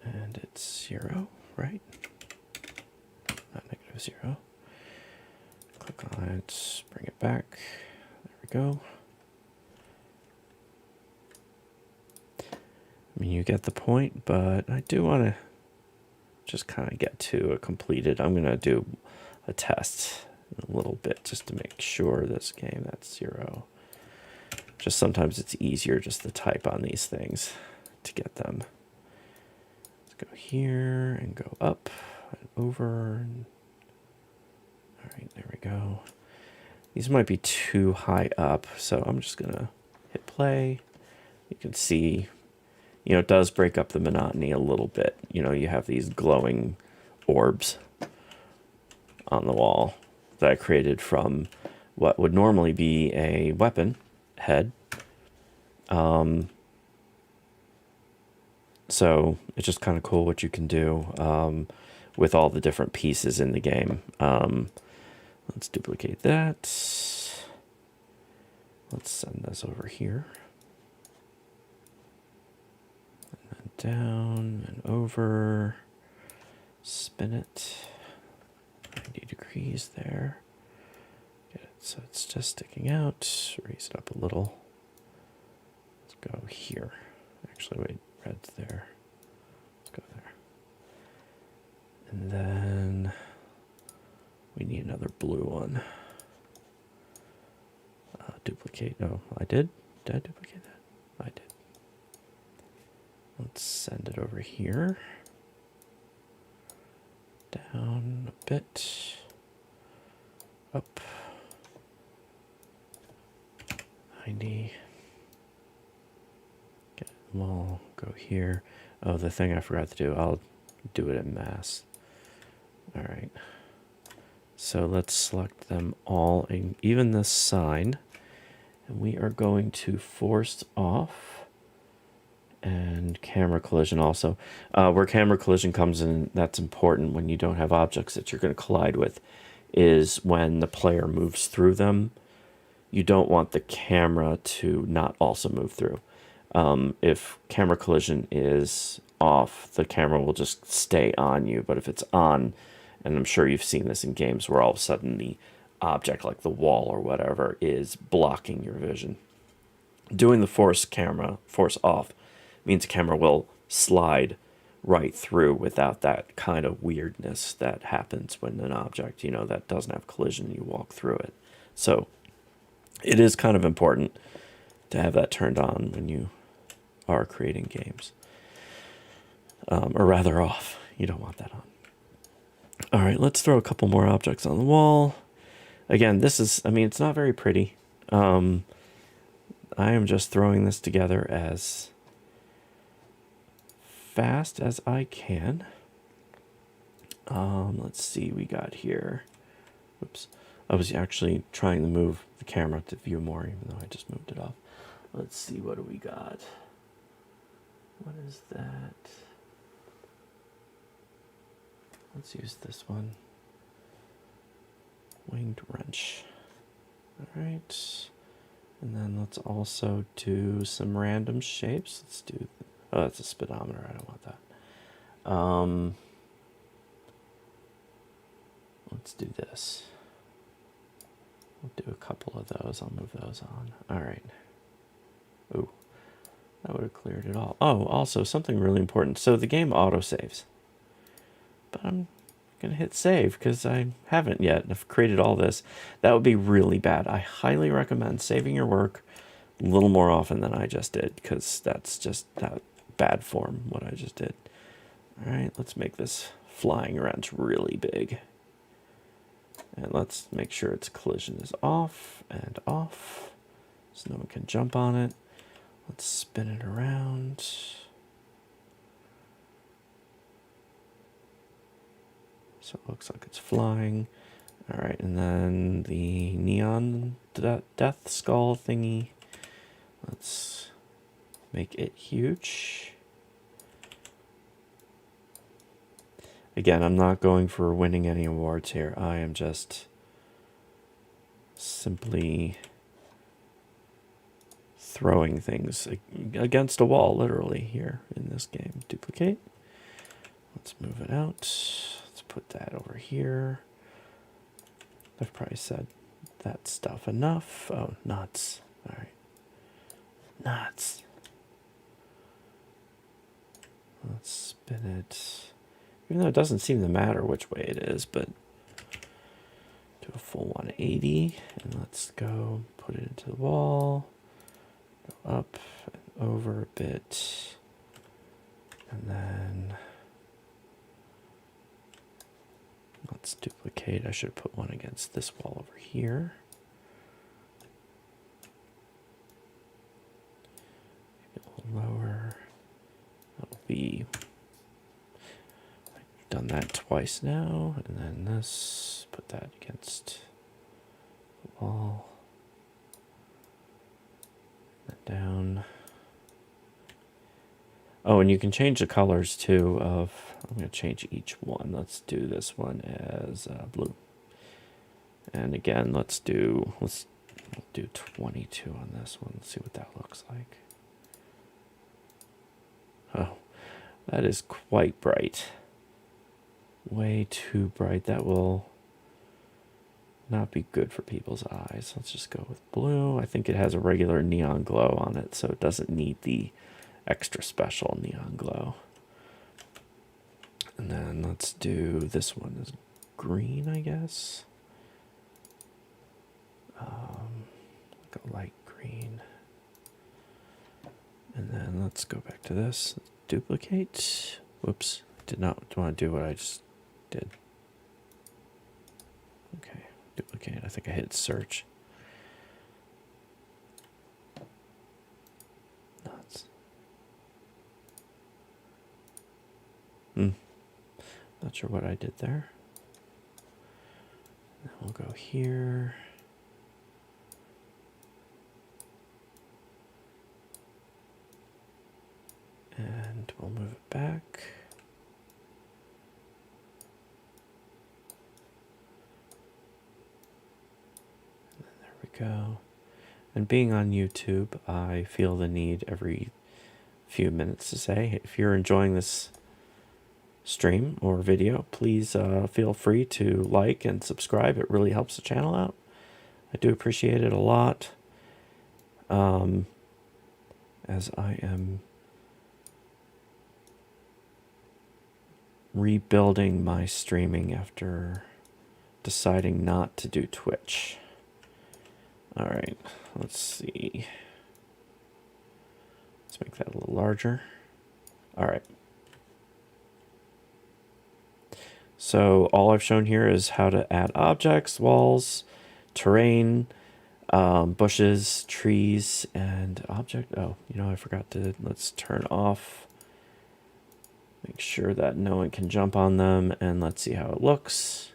And it's 0, right? Not -0. Click on it, bring it back. There we go. I mean, you get the point, but I do want to just kind of get to a completed. I'm going to do a test in a little bit just to make sure this game, that's 0. Just sometimes it's easier just to type on these things to get them. Go here and go up and over. All right, there we go. These might be too high up, so I'm just gonna hit play. You can see, you know, it does break up the monotony a little bit. You know, you have these glowing orbs on the wall that I created from what would normally be a weapon head. So it's just kind of cool what you can do with all the different pieces in the game. Let's duplicate that. Let's send this over here. And then down and over. Spin it. 90 degrees there. Get it so it's just sticking out. Raise it up a little. Let's go here. Actually, wait, red's there. Let's go there. And then we need another blue one. Duplicate. Oh, I did? Did I duplicate that? I did. Let's send it over here. Down a bit. Up. 90. We'll go here. Oh, the thing I forgot to do. I'll do it in mass. All right. So let's select them all, and even this sign. And we are going to force off and camera collision also. Where camera collision comes in, that's important when you don't have objects that you're going to collide with, is when the player moves through them. You don't want the camera to not also move through. If camera collision is off, the camera will just stay on you. But if it's on, and I'm sure you've seen this in games where all of a sudden the object, like the wall or whatever, is blocking your vision. Doing the force off, means the camera will slide right through without that kind of weirdness that happens when an object, that doesn't have collision, you walk through it. So it is kind of important to have that turned on when you are creating games. Or rather off. You don't want that on. All right, let's throw a couple more objects on the wall. Again, this is, it's not very pretty. I am just throwing this together as fast as I can. Let's see, we got here. Whoops. I was actually trying to move the camera to view more, even though I just moved it off. Let's see, what do we got? What is that? Let's use this one. Winged wrench. All right. And then let's also do some random shapes. Let's do, oh, that's a speedometer. I don't want that. Let's do this. We'll do a couple of those. I'll move those on. All right. Ooh, that would have cleared it all. Oh, also something really important. So the game autosaves. But I'm going to hit save because I haven't yet. I've created all this. That would be really bad. I highly recommend saving your work a little more often than I just did, because that's just that bad form, what I just did. All right, let's make this flying wrench really big. And let's make sure its collision is off and off, so no one can jump on it. Let's spin it around. So it looks like it's flying. All right, and then the neon death skull thingy. Let's make it huge. Again, I'm not going for winning any awards here. I am just simply throwing things against a wall, literally, here in this game. Duplicate. Let's move it out. Let's put that over here. I've probably said that stuff enough. Oh, nuts. All right. Nuts. Let's spin it. Even though it doesn't seem to matter which way it is, but do a full 180. And let's go put it into the wall. Go up and over a bit. And then let's duplicate. I should put one against this wall over here. Maybe a little lower. That'll be, I've done that twice now. And then this, put that against the wall. And down. Oh, and you can change the colors too of, I'm going to change each one. Let's do this one as blue. And again, let's do 22 on this one. Let's see what that looks like. Oh, that is quite bright. Way too bright. That will not be good for people's eyes. Let's just go with blue. I think it has a regular neon glow on it, so it doesn't need the extra special neon glow. And then let's do this one is green, I guess. Like a light green. And then let's go back to this. Duplicate. Whoops. Did not want to do what I just did. Okay. Duplicate. I think I hit search. Nuts. Not sure what I did there. Then we'll go here. And we'll move it back. And then there we go. And being on YouTube, I feel the need every few minutes to say, if you're enjoying this stream or video, please feel free to like and subscribe. It really helps the channel out. I do appreciate it a lot. As I am rebuilding my streaming after deciding not to do Twitch. All right, let's see. Let's make that a little larger. All right. So all I've shown here is how to add objects, walls, terrain, bushes, trees, and object. Oh, you know, I forgot to, let's turn off. Make sure that no one can jump on them, and let's see how it looks.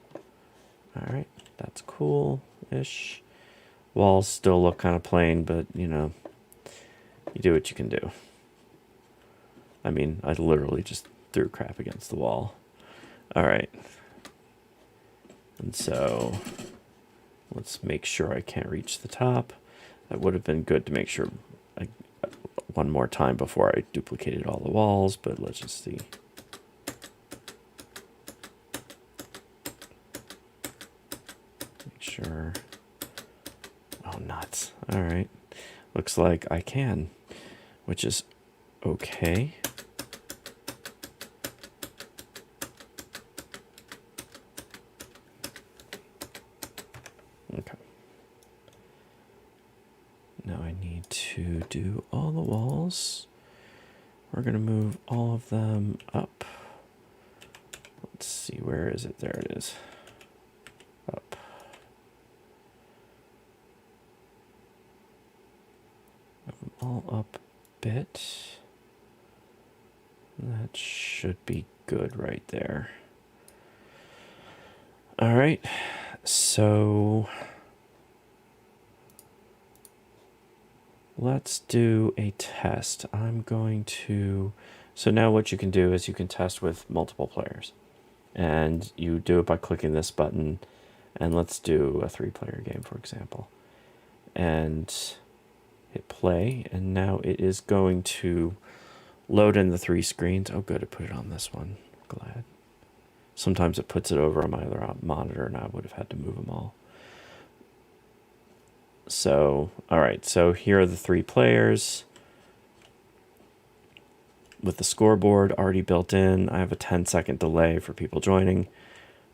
All right, that's cool-ish. Walls still look kind of plain, but you know, you do what you can do. I mean, I literally just threw crap against the wall. All right. And so let's make sure I can't reach the top. That would have been good to make sure one more time before I duplicated all the walls, but let's just see. Make sure. Oh, nuts. All right. Looks like I can, which is okay. Okay. Now I need to do all the walls. We're going to move all of them up. Let's see, where is it? There it is. Up. Move them all up a bit. That should be good right there. All right, so let's do a test. I'm going to, so now what you can do is you can test with multiple players. And you do it by clicking this button. And let's do a 3-player game, for example. And hit play. And now it is going to load in the 3 screens. Oh, good, it put it on this one. Glad. Sometimes it puts it over on my other monitor, and I would have had to move them all. So, all right, so here are the 3 players with the scoreboard already built in. I have a 10-second delay for people joining.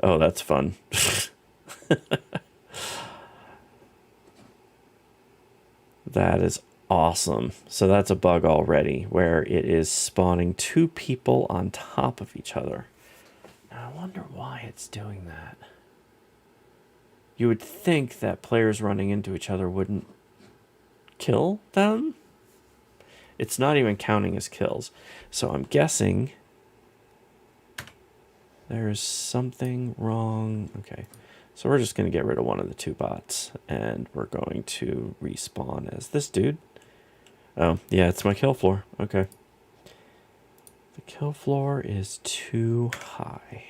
Oh, that's fun. That is awesome. So that's a bug already, where it is spawning 2 people on top of each other. Now, I wonder why it's doing that. You would think that players running into each other wouldn't kill them. It's not even counting as kills. So I'm guessing there's something wrong. Okay, so we're just going to get rid of one of the 2 bots, and we're going to respawn as this dude. Oh, yeah, it's my kill floor. Okay. The kill floor is too high.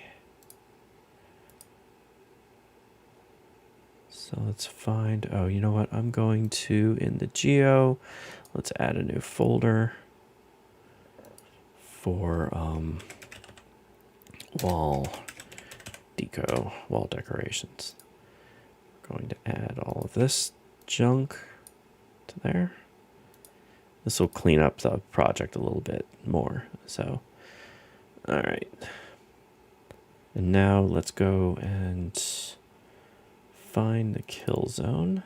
So let's find, oh, you know what? I'm going to, in the geo, let's add a new folder for wall decorations. I'm going to add all of this junk to there. This will clean up the project a little bit more. So, all right. And now let's go and find the kill zone.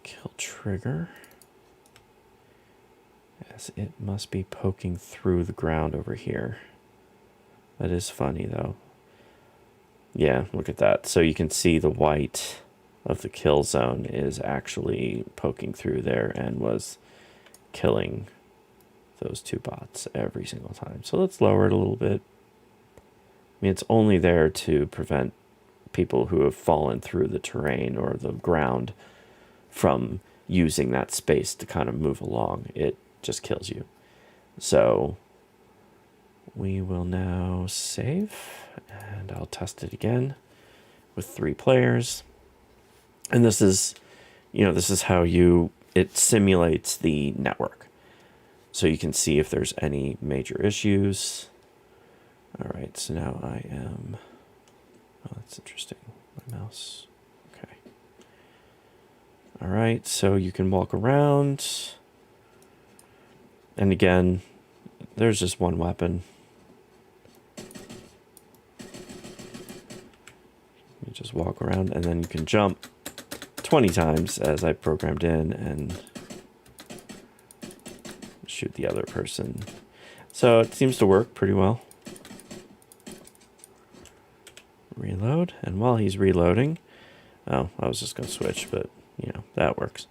Kill trigger. As it must be poking through the ground over here. That is funny though. Yeah, look at that. So you can see the white of the kill zone is actually poking through there and was killing those two bots every single time. So let's lower it a little bit. I mean, it's only there to prevent people who have fallen through the terrain or the ground from using that space to kind of move along. It just kills you. So we will now save, and I'll test it again with 3 players. And this is, this is how it simulates the network. So you can see if there's any major issues. All right, so now I am, oh, that's interesting, my mouse, okay. All right, so you can walk around. And again, there's just one weapon. You just walk around and then you can jump 20 times as I programmed in and shoot the other person. So it seems to work pretty well. Reload, and while he's reloading, oh, I was just going to switch, but that works.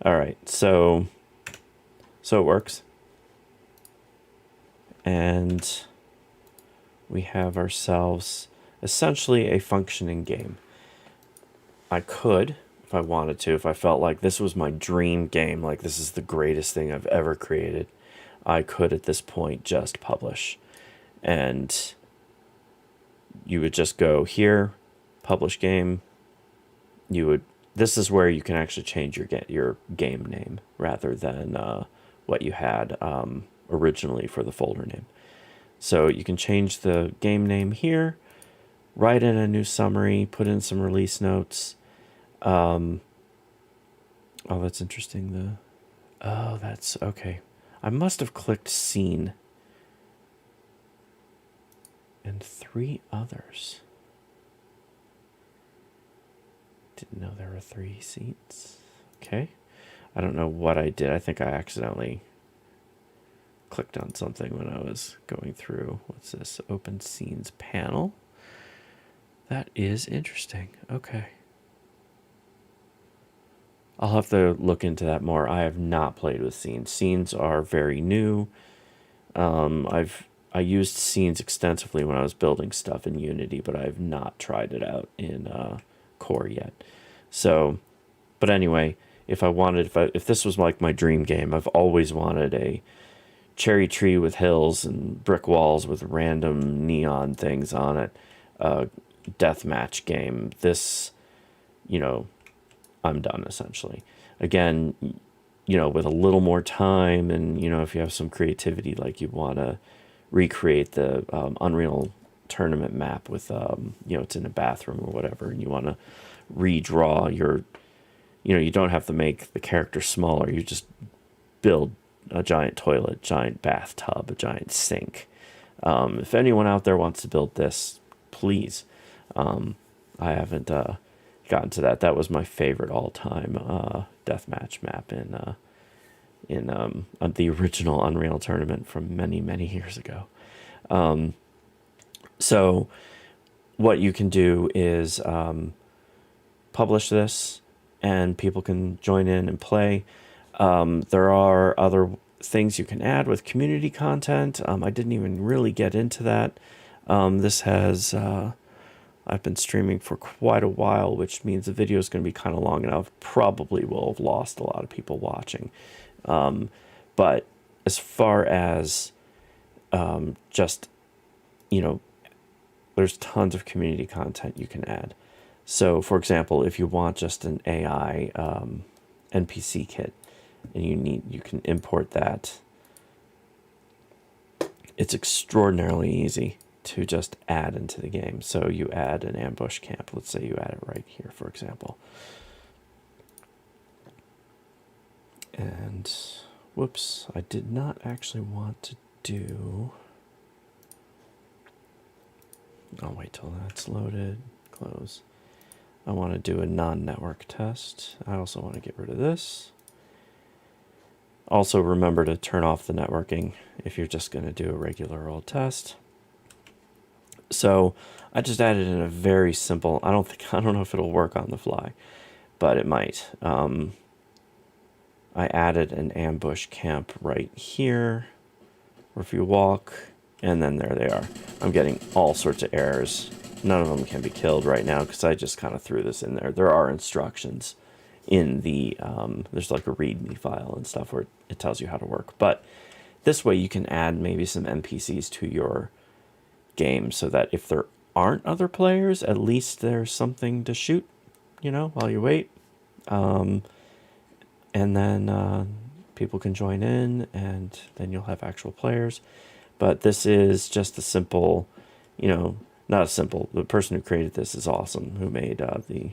All right, so it works. And we have ourselves essentially a functioning game. I could, if I wanted to, if I felt like this was my dream game, like this is the greatest thing I've ever created, I could at this point just publish. And you would just go here, publish game. This is where you can actually change your game name rather than what you had originally for the folder name. So you can change the game name here, write in a new summary, put in some release notes. Oh, that's interesting. Oh, that's okay. I must have clicked scene and 3 others. Didn't know there were 3 seats. Okay. I don't know what I did. I think I accidentally clicked on something when I was going through. What's this? Open scenes panel. That is interesting. Okay. I'll have to look into that more. I have not played with scenes. Scenes are very new. I used scenes extensively when I was building stuff in Unity, but I have not tried it out in Core yet. So, but anyway, if this was like my dream game, I've always wanted a cherry tree with hills and brick walls with random neon things on it, deathmatch game. This, I'm done essentially. Again, with a little more time and, if you have some creativity, like you want to recreate the Unreal Tournament map with, it's in a bathroom or whatever, and you want to redraw you don't have to make the character smaller. You just build a giant toilet, giant bathtub, a giant sink. If anyone out there wants to build this, please. I haven't gotten to that. That was my favorite all-time deathmatch map in the original Unreal Tournament from many, many years ago. So what you can do is publish this, and people can join in and play. There are other things you can add with community content. I didn't even really get into that. This has... I've been streaming for quite a while, which means the video is going to be kind of long, and I probably will have lost a lot of people watching. But as far as just, there's tons of community content you can add. So, for example, if you want just an AI NPC kit, and you can import that. It's extraordinarily easy to just add into the game. So you add an ambush camp. Let's say you add it right here, for example. And whoops, I did not actually want to do. I'll wait till that's loaded. Close. I want to do a non-network test. I also want to get rid of this. Also remember to turn off the networking if you're just going to do a regular old test. So I just added in a very simple, I don't know if it'll work on the fly, but it might. I added an ambush camp right here, or if you walk, and then there they are. I'm getting all sorts of errors. None of them can be killed right now because I just kind of threw this in there. There are instructions in the, there's like a README file and stuff where it tells you how to work. But this way you can add maybe some NPCs to your game so that if there aren't other players, at least there's something to shoot, while you wait. And then people can join in, and then you'll have actual players. But this is just a simple, not a simple. The person who created this is awesome, who made the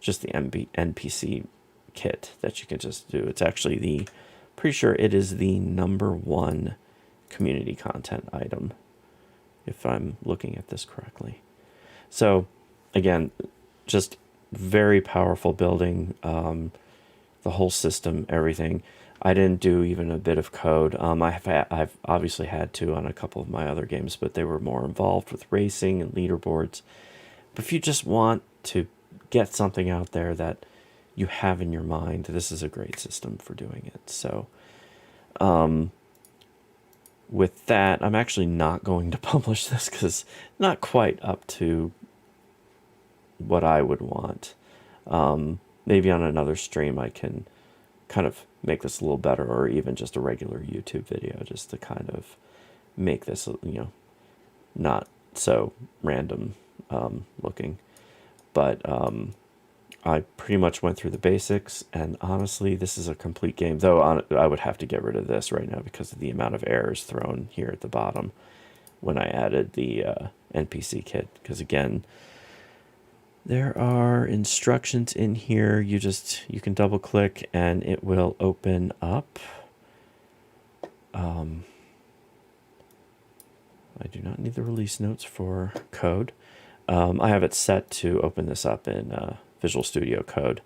NPC kit that you can just do. It's actually pretty sure it is the #1 community content item, if I'm looking at this correctly. So again, just very powerful building, the whole system, everything. I didn't do even a bit of code. I've obviously had to on a couple of my other games, but they were more involved with racing and leaderboards. But if you just want to get something out there that you have in your mind, this is a great system for doing it. So with that, I'm actually not going to publish this because not quite up to what I would want. Maybe on another stream I can kind of make this a little better, or even just a regular YouTube video, just to kind of make this, not so random looking. But I pretty much went through the basics, and honestly, this is a complete game. Though I would have to get rid of this right now because of the amount of errors thrown here at the bottom when I added the NPC kit. Because again, there are instructions in here. You can double click and it will open up. I do not need the release notes for code. I have it set to open this up in Visual Studio Code.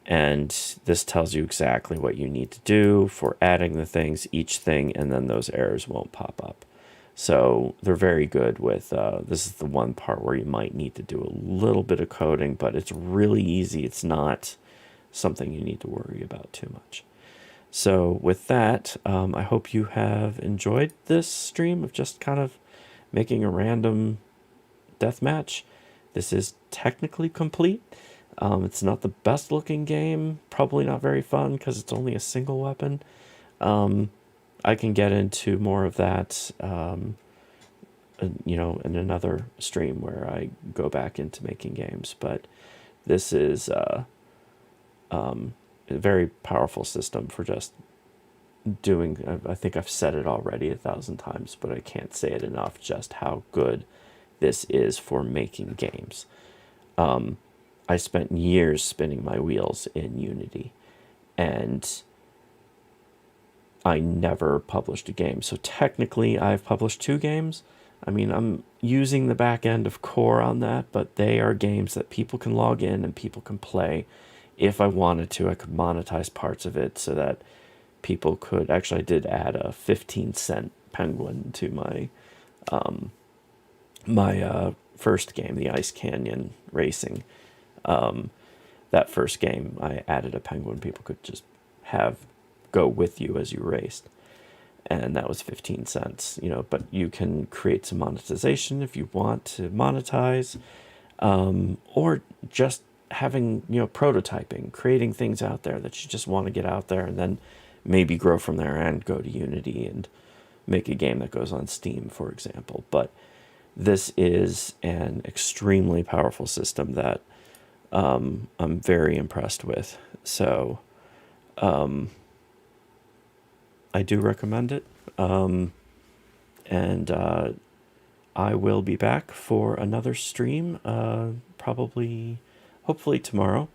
And this tells you exactly what you need to do for adding the things, each thing, and then those errors won't pop up. So they're very good with, this is the one part where you might need to do a little bit of coding, but it's really easy. It's not something you need to worry about too much. So with that, I hope you have enjoyed this stream of just kind of making a random deathmatch. This is technically complete. It's not the best looking game, probably not very fun because it's only a single weapon. I can get into more of that, in another stream where I go back into making games. But this is a very powerful system for just doing. I think I've said it already 1,000 times, but I can't say it enough just how good this is for making games. I spent years spinning my wheels in Unity, and I never published a game. So technically I've published 2 games. I mean, I'm using the back end of Core on that, but they are games that people can log in and people can play. If I wanted to, I could monetize parts of it so that people could, actually I did add a 15-cent penguin to my first game, the Ice Canyon Racing. That first game, I added a penguin people could just go with you as you raced, and that was 15 cents. But you can create some monetization if you want to monetize, or just having prototyping, creating things out there that you just want to get out there, and then maybe grow from there and go to Unity and make a game that goes on Steam, for example. But this is an extremely powerful system that I'm very impressed with. So I do recommend it. And I will be back for another stream, probably, hopefully tomorrow.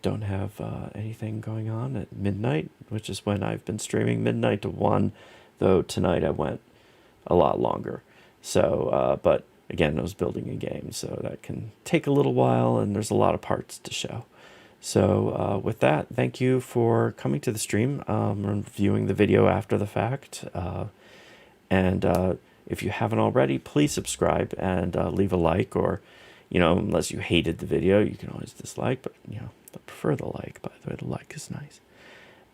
Don't have anything going on at midnight, which is when I've been streaming, midnight to 1, though tonight I went a lot longer. So, but again, I was building a game, so that can take a little while, and there's a lot of parts to show. So with that, thank you for coming to the stream, and viewing the video after the fact. And if you haven't already, please subscribe and leave a like, or, unless you hated the video, you can always dislike, but, I prefer the like, by the way. The like is nice.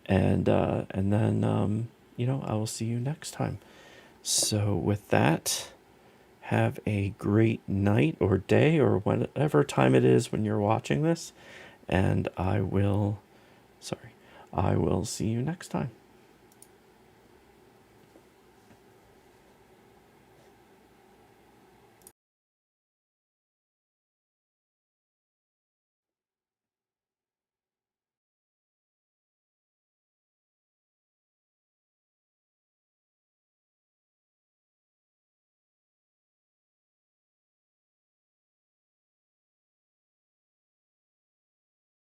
And then, I will see you next time. So with that, have a great night or day or whatever time it is when you're watching this. And I will see you next time.